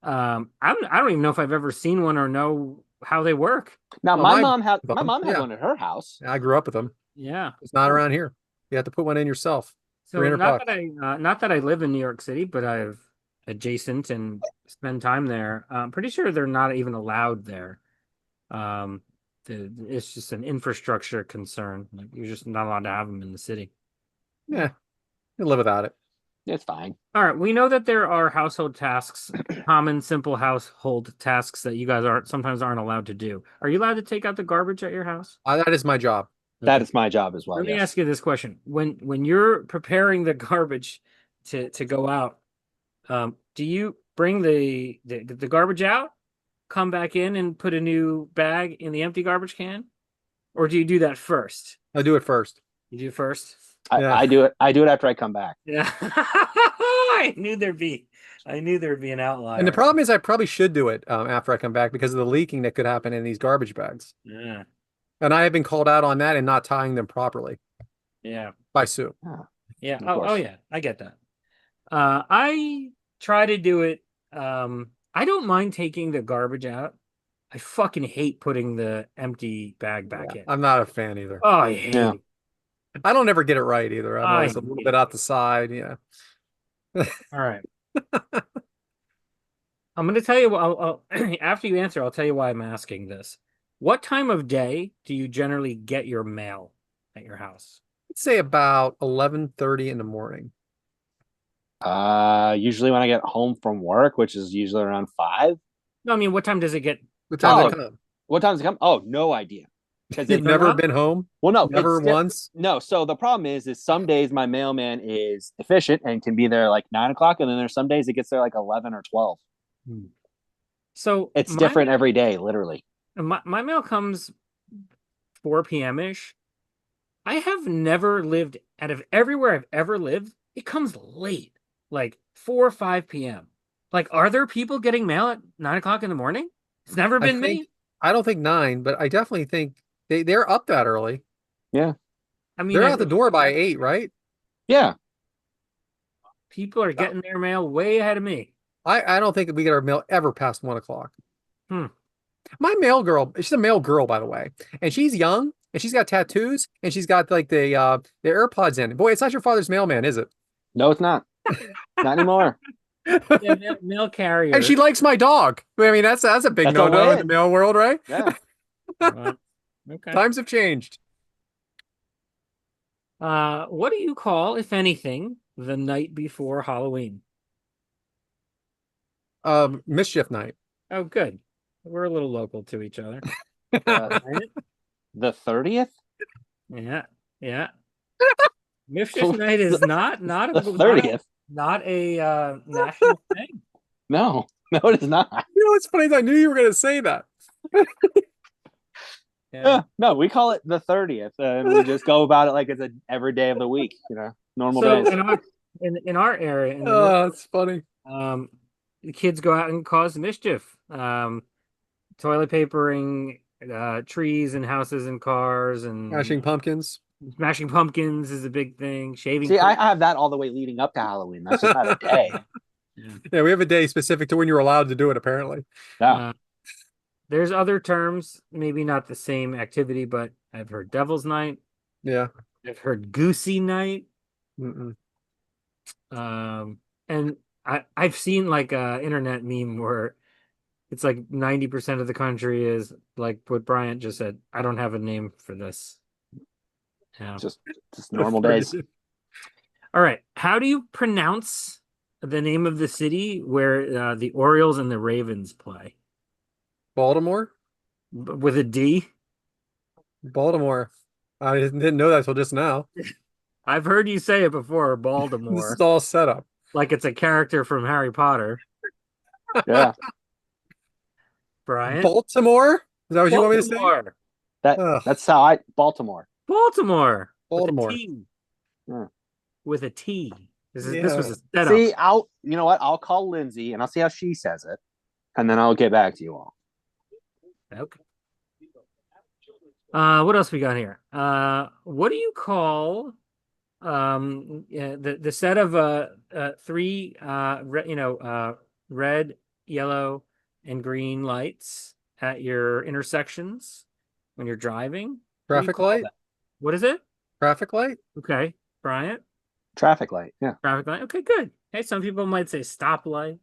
I don't even know if I've ever seen one or know how they work. Now, Well, my mom had yeah. one at her house. I grew up with them. Yeah. It's not around here. You have to put one in yourself. So not that I live in New York City, but I've adjacent and spend time there. I'm pretty sure they're not even allowed there. It's just an infrastructure concern. Like, you're just not allowed to have them in the city. Yeah, you live without it. It's fine. All right, we know that there are household tasks, common, simple household tasks that you guys sometimes aren't allowed to do. Are you allowed to take out the garbage at your house? That is my job. That is my job as well. Let me ask you this question: when you're preparing the garbage to go out, do you bring the garbage out, come back in, and put a new bag in the empty garbage can, or do you do that first? I do it first. You do first. I do it. I do it after I come back. Yeah, I knew there'd be an outlier. And the problem is, I probably should do it after I come back because of the leaking that could happen in these garbage bags. Yeah. And I have been called out on that and not tying them properly. Yeah. By Sue. Yeah. Oh yeah. I get that. I try to do it. I don't mind taking the garbage out. I fucking hate putting the empty bag back in. I'm not a fan either. Oh, I hate it. I don't ever get it right either. I'm always a little bit out the side. Yeah. All right. I'm going to tell you what, after you answer, I'll tell you why I'm asking this. What time of day do you generally get your mail at your house? I'd say about 11:30 in the morning. Usually when I get home from work, which is usually around 5. No, I mean, what time does it get? What time Oh, did it come? what time does it come? Oh, no idea. Because You've it's never up? been home? well, no, Never once? no. So the problem is some days my mailman is efficient and can be there like 9 o'clock, and then there's some days it gets there like 11 or 12. Hmm. So It's different every day, literally. my mail comes 4 p.m. ish. I have never lived out of everywhere I've ever lived. It comes late, like 4 or 5 p.m. Like, are there people getting mail at 9 o'clock in the morning? It's never I been think me. I don't think 9, but I definitely think they're up that early. Yeah, I mean, They're I out the think door by 8, right? yeah. people are getting their mail way ahead of me. I don't think we get our mail ever past 1 o'clock. Hmm. My mail girl, she's a mail girl, by the way, and she's young and she's got tattoos and she's got like the AirPods in. Boy, it's not your father's mailman, is it? No, it's not. Not anymore. Yeah, mail And she carriers. likes my dog. I mean, that's a big That's a no-no in the win. mail world, right? Yeah. Okay. Times have changed. What do you call, if anything, the night before Halloween? Mischief night. Oh, good. We're a little local to each other. The Right? the 30th. Yeah, yeah. Mischief Night is not The a 30th. not a national thing. No, no, it is not. You know what's funny is I knew you were going to say that. Yeah. No, we call it the 30th, and we just go about it like it's every day of the week. Normal So days. in our area in the north, Oh, it's funny. the kids go out and cause mischief. Toilet papering trees and houses and cars and Smashing pumpkins. smashing pumpkins is a big thing. Shaving. See, I have that all the way leading up to Halloween. That's just not a day. Yeah. Yeah, we have a day specific to when you're allowed to do it, apparently. Yeah. There's other terms, maybe not the same activity, but I've heard Devil's Night. Yeah. I've heard Goosey Night. Mm-mm. And I've seen like a internet meme where it's like 90% of the country is like what Bryant just said. I don't have a name for this. Yeah. Just normal days. All right. How do you pronounce the name of the city where the Orioles and the Ravens play? Baltimore? With a D? Baltimore. I didn't know that till just now. I've heard you say it before, This Baltimore. is all set up. Like it's a character from Harry Potter. Yeah. Brian? Baltimore? Is that what you want me to say? Baltimore. That's how Baltimore. Baltimore. Baltimore. With a T. Yeah. With a T. This Yeah. was a setup. See, you know what? I'll call Lindsay and I'll see how she says it, and then I'll get back to you all. Okay. What else we got here? What do you call the set of three red, yellow, and green lights at your intersections when you're driving? What do you Traffic call light? that? What is it? Traffic light? Okay, Bryant. Traffic light. Yeah. Traffic light. Okay, good. Hey, some people might say stoplight.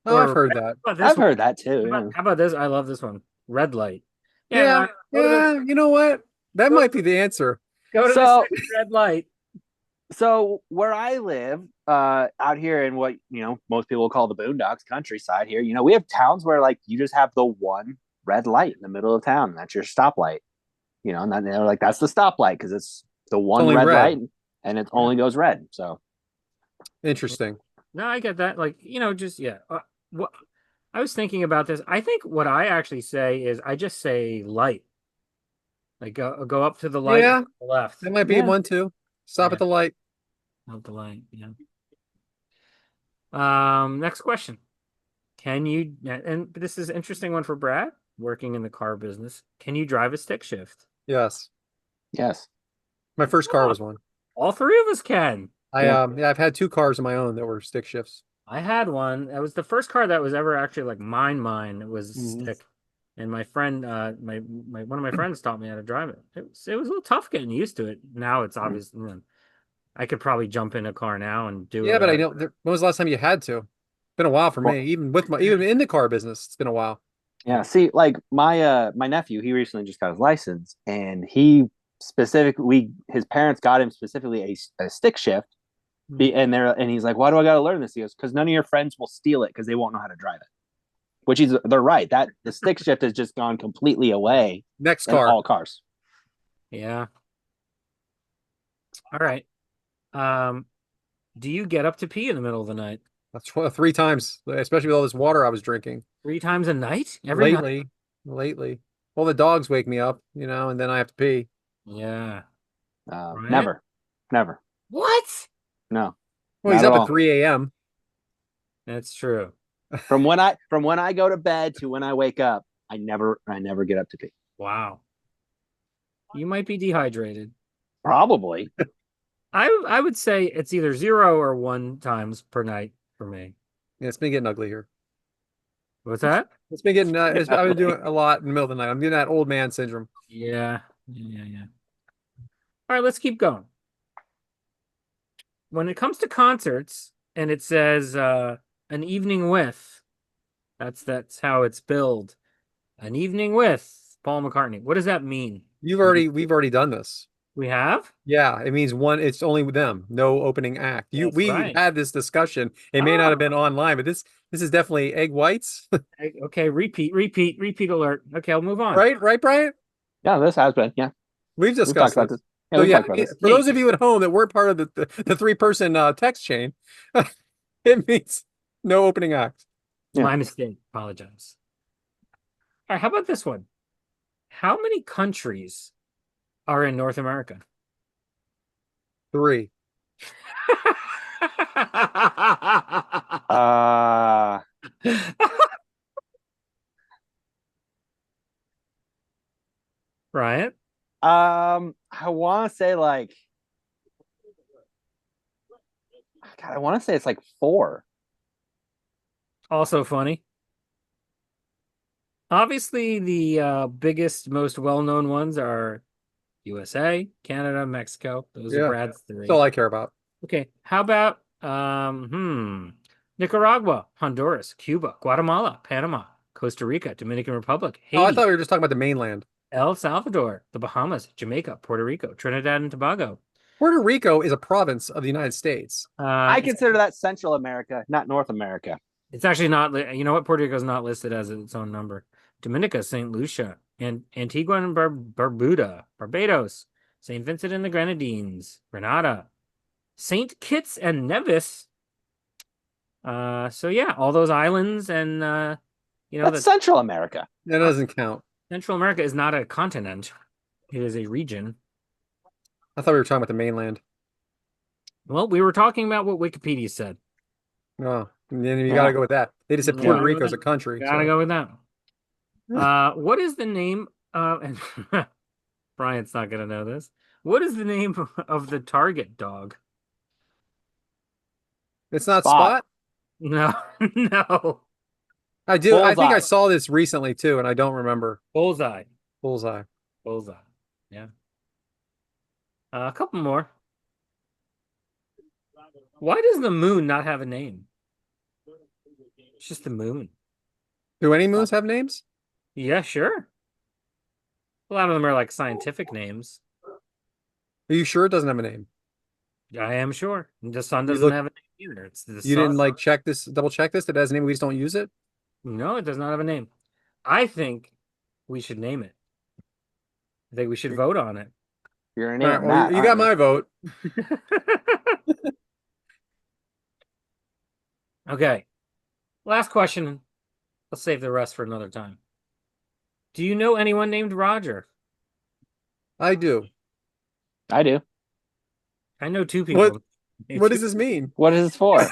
Oh, I've Or heard that. how about this I've one? heard that too. Yeah. How about this? I love this one. Red light. Yeah, go to the- you know what? That Go- might be the answer. Go to the So- second red light. So where I live, out here in what most people call the boondocks, countryside here, we have towns where like you just have the one red light in the middle of town. And that's your stoplight. And then they're like, that's the stoplight because it's the one only red red. light and it only goes red. So Interesting. No, I get that. Like, just what I was thinking about this. I think what I actually say is I just say light. Like go up to the light Yeah. on the left. That might be Yeah. one too. Stop Yeah. at the light. Up the light, yeah. Next question. Can you and this is an interesting one for Brad, working in the car business. Can you drive a stick shift? Yes. yes. My first car was one. All three of us can. I've had 2 cars of my own that were stick shifts. I had one. That was the first car that was ever actually like mine. It was Mhm. stick. And my friend, my one of my friends taught me how to drive it. It was a little tough getting used to it. Now it's obvious. I could probably jump in a car now and do it. Yeah, but I know when was the last time you had to? Been a while for Well- me. Even in the car business, it's been a while. Yeah, see, like my nephew, he recently just got his license, and he specifically his parents got him specifically a stick shift, and he's like, why do I got to learn this? He goes, because none of your friends will steal it because they won't know how to drive it. Which they're right. That the stick shift has just gone completely away Next in car. all cars. Yeah. All right. Do you get up to pee in the middle of the night? That's 3 times, especially with all this water I was drinking 3 times a night? Every night? lately. Lately, well, the dogs wake me up, and then I have to pee. Yeah. Right? Never. What? No, Well, he's not at up at all. 3 a.m. That's true. From when I go to bed to when I wake up, I never get up to pee. Wow. You might be dehydrated. Probably. I would say it's either 0 or 1 times per night for me. Yeah, it's been getting ugly here. What's that? It's been getting. I've been doing a lot in the middle of the night. I'm getting that old man syndrome. Yeah. Yeah. All right, let's keep going. When it comes to concerts and it says an evening with, that's how it's billed. An evening with Paul McCartney. What does that mean? We've already done this. We have? Yeah, it means one. It's only with them, no opening act. That's We right. had this discussion. It may not have been online, but this is definitely egg whites, Okay, repeat alert. Okay, I'll move on. right? Right, Brian? Yeah, this has been. Yeah, We've we've talked discussed about this. this. Yeah, So we've yeah, talked about this. for those of you at home that weren't part of the 3-person text chain, it means no opening act. It's my mistake. Apologize. All right, how about this one? How many countries are in North America? 3. Uh, Bryant? I want to say like, God, I want to say it's like 4. Also funny. Obviously, the biggest, most well-known ones are USA, Canada, Mexico. Those are Yeah, Brad's 3. that's all I care about. Okay, how about Nicaragua, Honduras, Cuba, Guatemala, Panama, Costa Rica, Dominican Republic, Oh, I Haiti, thought we were just talking about the mainland. El Salvador, the Bahamas, Jamaica, Puerto Rico, Trinidad and Tobago. Puerto Rico is a province of the United States. I consider that Central America, not North America. It's actually not. You know what? Puerto Rico is not listed as its own number. Dominica, St. Lucia, and Antigua and Barbuda, Barbados, St. Vincent and the Grenadines, Grenada, St. Kitts and Nevis. So yeah, all those islands and That's Central America. That doesn't count. Central America is not a continent; it is a region. I thought we were talking about the mainland. Well, we were talking about what Wikipedia said. Oh, and then you got to go with that. They just said Puerto Rico is a country. Gotta go with that. What is the name? And Bryant's not gonna know this. What is the name of the target dog? It's not Spot. No, no. I do. Bullseye. I think I saw this recently too, and I don't remember. Bullseye. Bullseye. Yeah. A couple more. Why does the moon not have a name? It's just the moon. Do any moons have names? Yeah, sure. A lot of them are like scientific names. Are you sure it doesn't have a name? I am sure. The sun doesn't have a name either. It's the You sun. didn't like double check this that it has a name. We just don't use it. No, it does not have a name. I think we should name it. I think we should vote on it. You're an All right, well, you got my vote. Okay. Last question. Let's save the rest for another time. Do you know anyone named Roger? I do. I do. I know 2 people. What does this mean? What is this for?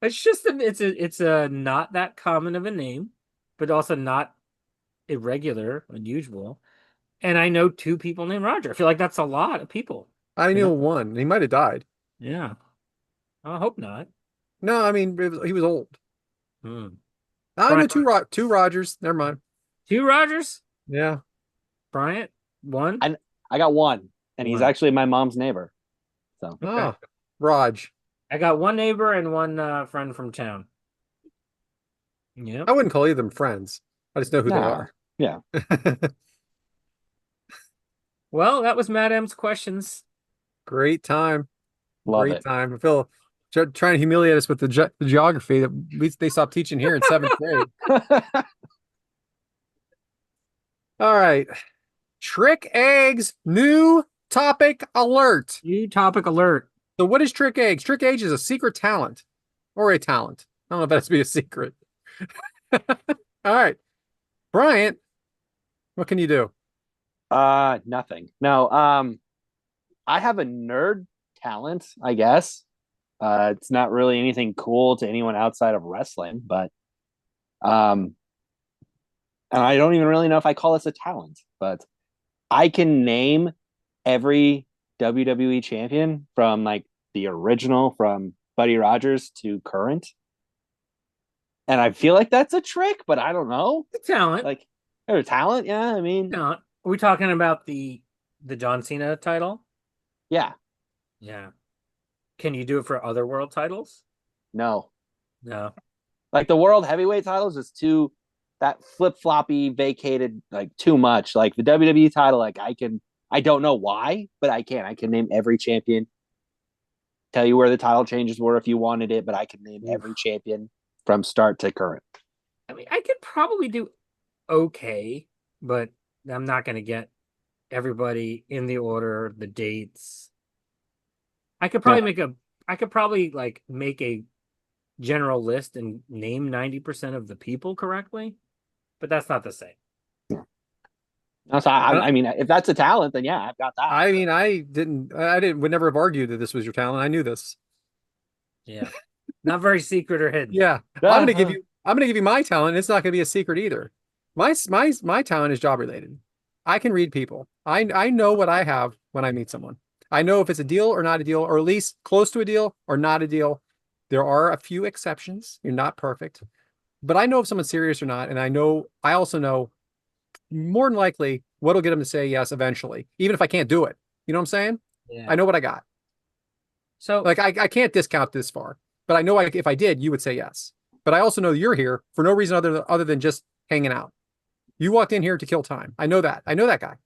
It's just it's a not that common of a name, but also not irregular, unusual. And I know 2 people named Roger. I feel like that's a lot of people. I knew one. He might have died. Yeah. I hope not. No, I mean he was old. I know two Rogers. Never mind. 2 Rogers? Yeah. Bryant? 1? I got one, and he's actually my mom's neighbor. So Raj. I got 1 neighbor and 1 friend from town. Yeah. I wouldn't call either of them friends. I just know who they Nah. are. Yeah. Well, that was Matt M's questions. Great time. Love Great it. time. I feel trying to humiliate us with the geography that they stopped teaching here in seventh grade. All right. Trick eggs, new topic alert. New topic alert. So, what is trick eggs? Trick eggs is a secret talent or a talent. I don't know if that's be a secret. All right. Bryant, what can you do? Nothing. No. I have a nerd talent, I guess. It's not really anything cool to anyone outside of wrestling, but um, and I don't even really know if I call this a talent, but I can name every WWE champion from like the original from Buddy Rogers to current. And I feel like that's a trick, but I don't know. The talent. Like their talent, yeah. I mean, Talent. Are we talking about the John Cena title? yeah, Yeah. Can you do it for other world titles? no. No. Like the world heavyweight titles is too that flip floppy vacated like too much. Like the WWE title, like I don't know why, but I can. I can name every champion, tell you where the title changes were if you wanted it, but I can name Oof. every champion from start to current. I mean, I could probably do okay, but I'm not going to get everybody in the order, the dates. I could Yeah. probably like make a general list and name 90% of the people correctly, but that's not the same. So I mean, if that's a talent, then yeah, I've got that. I mean, would never have argued that this was your talent. I knew this. Yeah. Not very secret or hidden. Yeah, I'm gonna give you my talent. It's not gonna be a secret either. My talent is job related. I can read people. I know what I have when I meet someone. I know if it's a deal or not a deal, or at least close to a deal or not a deal. There are a few exceptions. You're not perfect, but I know if someone's serious or not, and I also know more than likely what'll get them to say yes eventually, even if I can't do it. You know what I'm saying? I Yeah. know what I got. So Like I can't discount this far, but I know if I did, you would say yes. But I also know you're here for no reason other than just hanging out. You walked in here to kill time. I know that. I know that guy.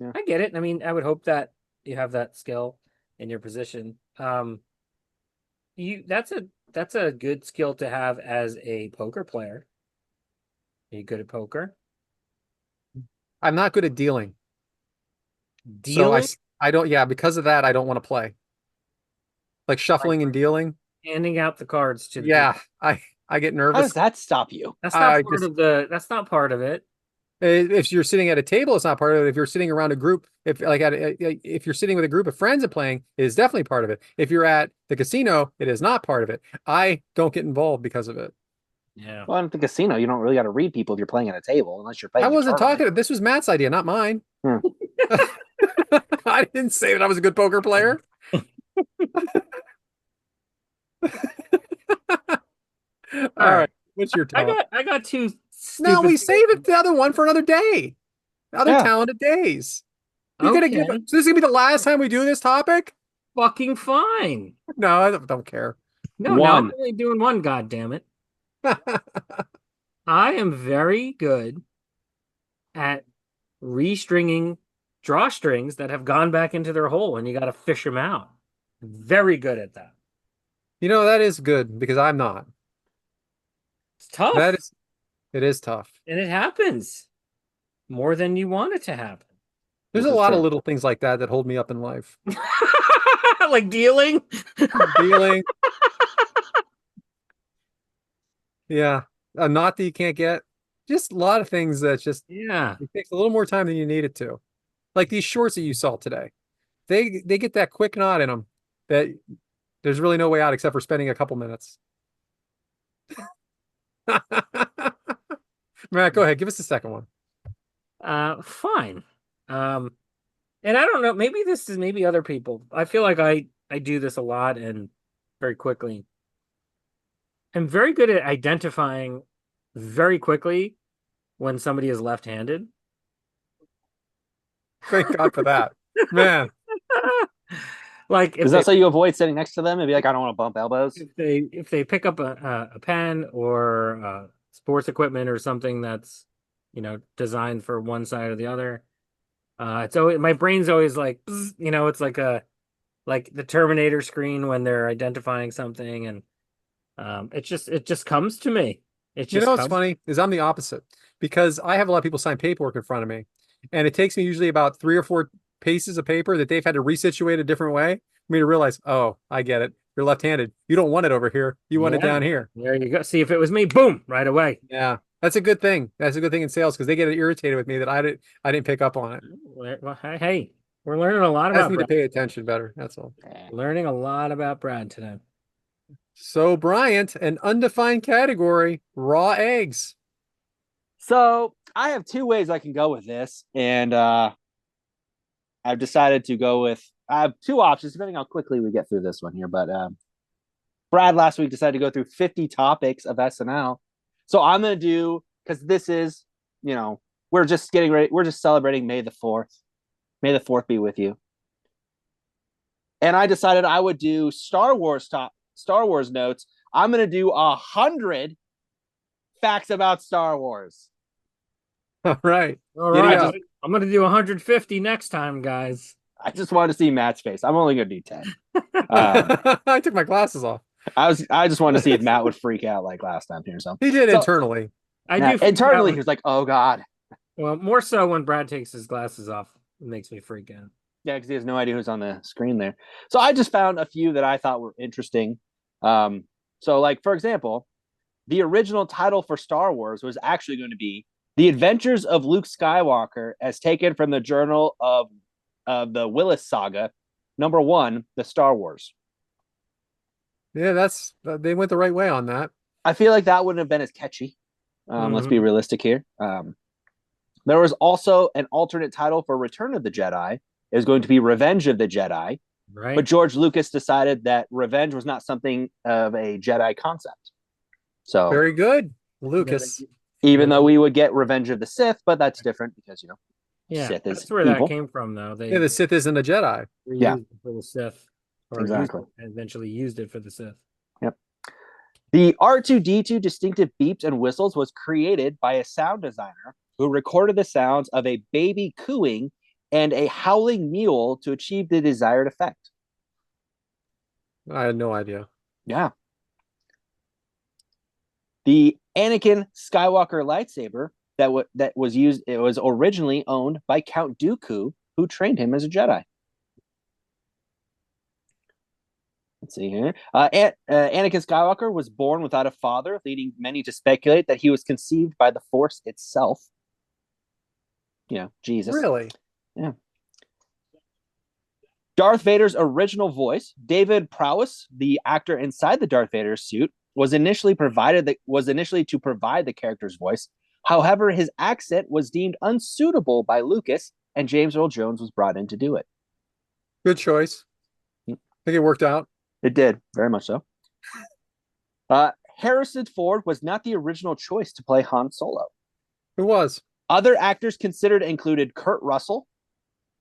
Yeah. I get it. I mean, I would hope that you have that skill in your position. You that's a good skill to have as a poker player. Are you good at poker? I'm not good at dealing. So Dealing, I don't, yeah, because of that, I don't want to play. Like like shuffling and dealing. handing out the cards to the Yeah, people. I get How does nervous. that stop you? That's not I part just of the that's not part of it. if you're sitting at a table, it's not part of it. If you're sitting around a group, if you're sitting with a group of friends and playing, it is definitely part of it. If you're at the casino, it is not part of it. I don't get involved because of it. Yeah. Well, in the casino, you don't really got to read people if you're playing at a table, unless you're I playing a wasn't tournament. talking. This was Matt's idea, not mine. Hmm. I didn't say that I was a good poker player. All All right. right. What's your talent? I got two No, stupid we save it the other one for another day. Other Yeah. talented days. You're gonna give Okay. it. So this is gonna be the last time we do this topic? Fucking fine. No, I don't care. No, now I'm One. only doing one, god damn it. I am very good at restringing drawstrings that have gone back into their hole and you got to fish them out. Very good at that. You know, that is good because I'm not. It's tough. It is tough. And it happens more than you want it to happen. There's This a is lot of true. little things like that that hold me up in life. Like dealing. Dealing. Yeah. A knot that you can't get. Just a lot of things that just Yeah. it takes a little more time than you need it to. Like these shorts that you saw today. They get that quick knot in them that there's really no way out except for spending a couple minutes. Matt, go ahead. Give us the second one. Fine. And I don't know, maybe other people. I feel like I do this a lot and very quickly. I'm very good at identifying very quickly when somebody is left-handed. Thank God for that. Man. Like Is that so you avoid sitting next to them and be like, I don't want to bump elbows? if they pick up a pen or sports equipment or something that's designed for one side or the other, it's always my brain's always like it's like the Terminator screen when they're identifying something, and it just comes to me. It You just know what's comes. funny is I'm the opposite because I have a lot of people sign paperwork in front of me, and it takes me usually about 3 or 4 pieces of paper that they've had to resituate a different way for me to realize, oh, I get it. You're left-handed. You don't want it over here. You want it Yeah, down here. there you go. See, if it was me, boom, right away. Yeah, that's a good thing. That's a good thing in sales because they get irritated with me that I didn't pick up on it. Well, hey, we're learning a lot I just about need to Brad. pay attention better. That's all. Learning a lot about Brad today. So, Bryant, an undefined category, raw eggs. So I have 2 ways I can go with this, and I've decided to go with. I have 2 options depending how quickly we get through this one here. But Brad last week decided to go through 50 topics of SNL, so I'm gonna do because this is we're just getting ready. We're just celebrating May the 4th. May the 4th be with you. And I decided I would do Star Wars notes. I'm gonna do 100 facts about Star Wars. All right. All right, up. I'm gonna do 150 next time, guys. I just wanted to see Matt's face. I'm only gonna do 10. I took my glasses off. I just wanted to see if Matt would freak out like last time here. So He did internally. I do internally. He was like, "Oh God." Well, more so when Brad takes his glasses off, it makes me freak out. Yeah, because he has no idea who's on the screen there. So I just found a few that I thought were interesting. So like for example, the original title for Star Wars was actually going to be The Adventures of Luke Skywalker, as taken from the Journal of the Willis Saga, #1, The Star Wars. Yeah, they went the right way on that. I feel like that wouldn't have been as catchy. Let's be realistic here. There was also an alternate title for Return of the Jedi. It was going to be Revenge of the Jedi. Right. But George Lucas decided that revenge was not something of a Jedi concept. So very good, Lucas. Even though we would get Revenge of the Sith, but that's different because Sith is that's where evil. That came from, though. The Sith isn't a Jedi. Yeah, for the Sith, exactly. Eventually used it for the Sith. Yep. The R2D2 distinctive beeps and whistles was created by a sound designer who recorded the sounds of a baby cooing and a howling mule to achieve the desired effect. I had no idea. Yeah. The Anakin Skywalker lightsaber that was used, it was originally owned by Count Dooku, who trained him as a Jedi. Let's see here. Anakin Skywalker was born without a father, leading many to speculate that he was conceived by the Force itself. Jesus. Really? Yeah. Darth Vader's original voice, David Prowse, the actor inside the Darth Vader suit, was initially to provide the character's voice. However, his accent was deemed unsuitable by Lucas, and James Earl Jones was brought in to do it. Good choice. I think it worked out. It did, very much so. Harrison Ford was not the original choice to play Han Solo. Who was? Other actors considered included Kurt Russell,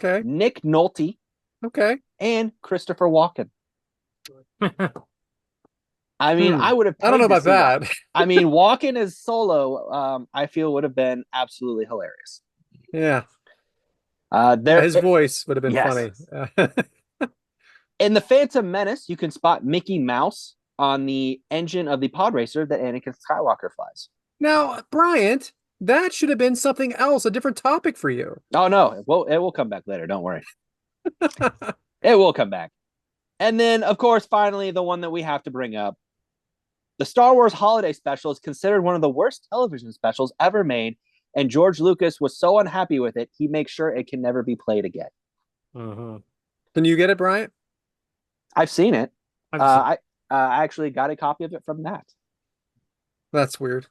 okay, Nick Nolte, okay, and Christopher Walken. I mean, I would have. I don't know about that. I mean, Walken as Solo, I feel would have been absolutely hilarious. Yeah. His voice would have been funny. In The Phantom Menace, you can spot Mickey Mouse on the engine of the pod racer that Anakin Skywalker flies. Now, Bryant, that should have been something else, a different topic for you. Oh, no. It will come back later. Don't worry. It will come back. And then, of course, finally, the one that we have to bring up. The Star Wars Holiday Special is considered one of the worst television specials ever made, and George Lucas was so unhappy with it, he makes sure it can never be played again. Can you get it, Bryant? I've seen it. I actually got a copy of it from Matt. That's weird.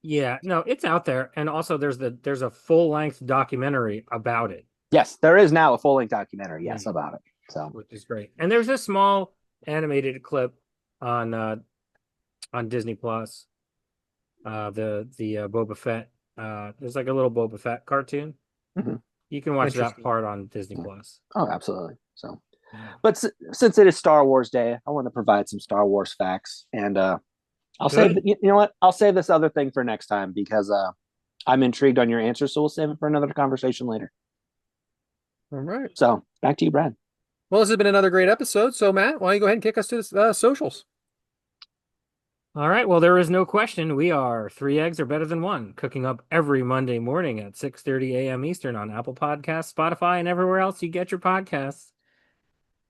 Yeah, no, it's out there, and also there's a full-length documentary about it. Yes, there is now a full-length documentary. Yes, about it. So, which is great. And there's a small animated clip on Disney Plus. The Boba Fett. There's like a little Boba Fett cartoon. You can watch that part on Disney Plus. Oh, absolutely. So, But since it is Star Wars Day, I want to provide some Star Wars facts, and I'll save. Good. You know what? I'll save this other thing for next time because I'm intrigued on your answer. So we'll save it for another conversation later. All right. So back to you, Brad. Well, this has been another great episode. So, Matt, why don't you go ahead and kick us to the socials? All right. Well, there is no question. We are 3 eggs are better than 1, cooking up every Monday morning at 6:30 a.m. Eastern on Apple Podcasts, Spotify, and everywhere else you get your podcasts.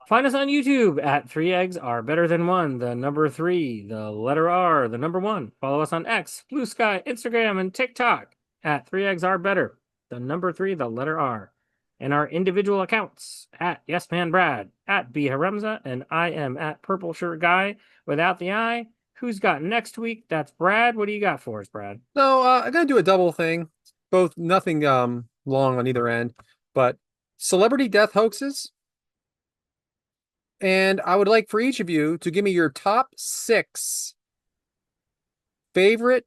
Find us on YouTube at 3 eggs are better than 1, the number 3, the letter R, the number 1. Follow us on X, Blue Sky, Instagram, and TikTok at 3 eggs are better, the number 3, the letter R. And our individual accounts at YesManBrad, at B Haremza, and I am at Purple Shirt Guy without the I. Who's got next week? That's Brad. What do you got for us, Brad? So, I'm gonna do a double thing, both nothing long on either end, but celebrity death hoaxes. And I would like for each of you to give me your top 6 favorite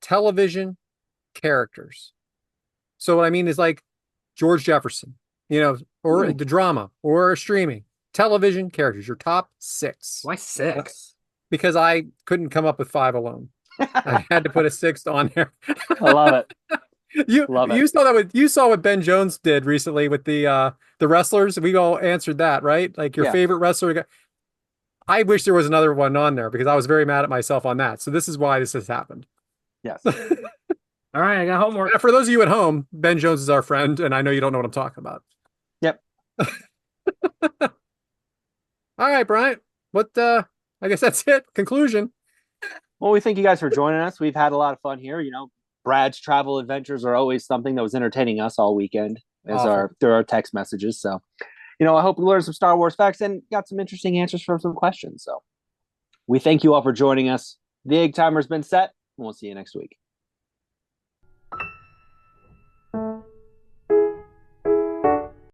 television characters. So what I mean is like George Jefferson, or the drama or streaming television characters, your top 6. Why 6? Because I couldn't come up with 5 alone. I had to put a 6th on there. I love it. You saw what Ben Jones did recently with the wrestlers. We all answered that, right? Like your favorite wrestler. I wish there was another one on there because I was very mad at myself on that. So this is why this has happened. Yes. All right, I got homework. For those of you at home, Ben Jones is our friend, and I know you don't know what I'm talking about. Yep. All right, Bryant. I guess that's it. Conclusion. Well, we thank you guys for joining us. We've had a lot of fun here. Brad's travel adventures are always something that was entertaining us all weekend through our text messages. So, I hope we learned some Star Wars facts and got some interesting answers from some questions. So we thank you all for joining us. The egg timer's been set, and we'll see you next week.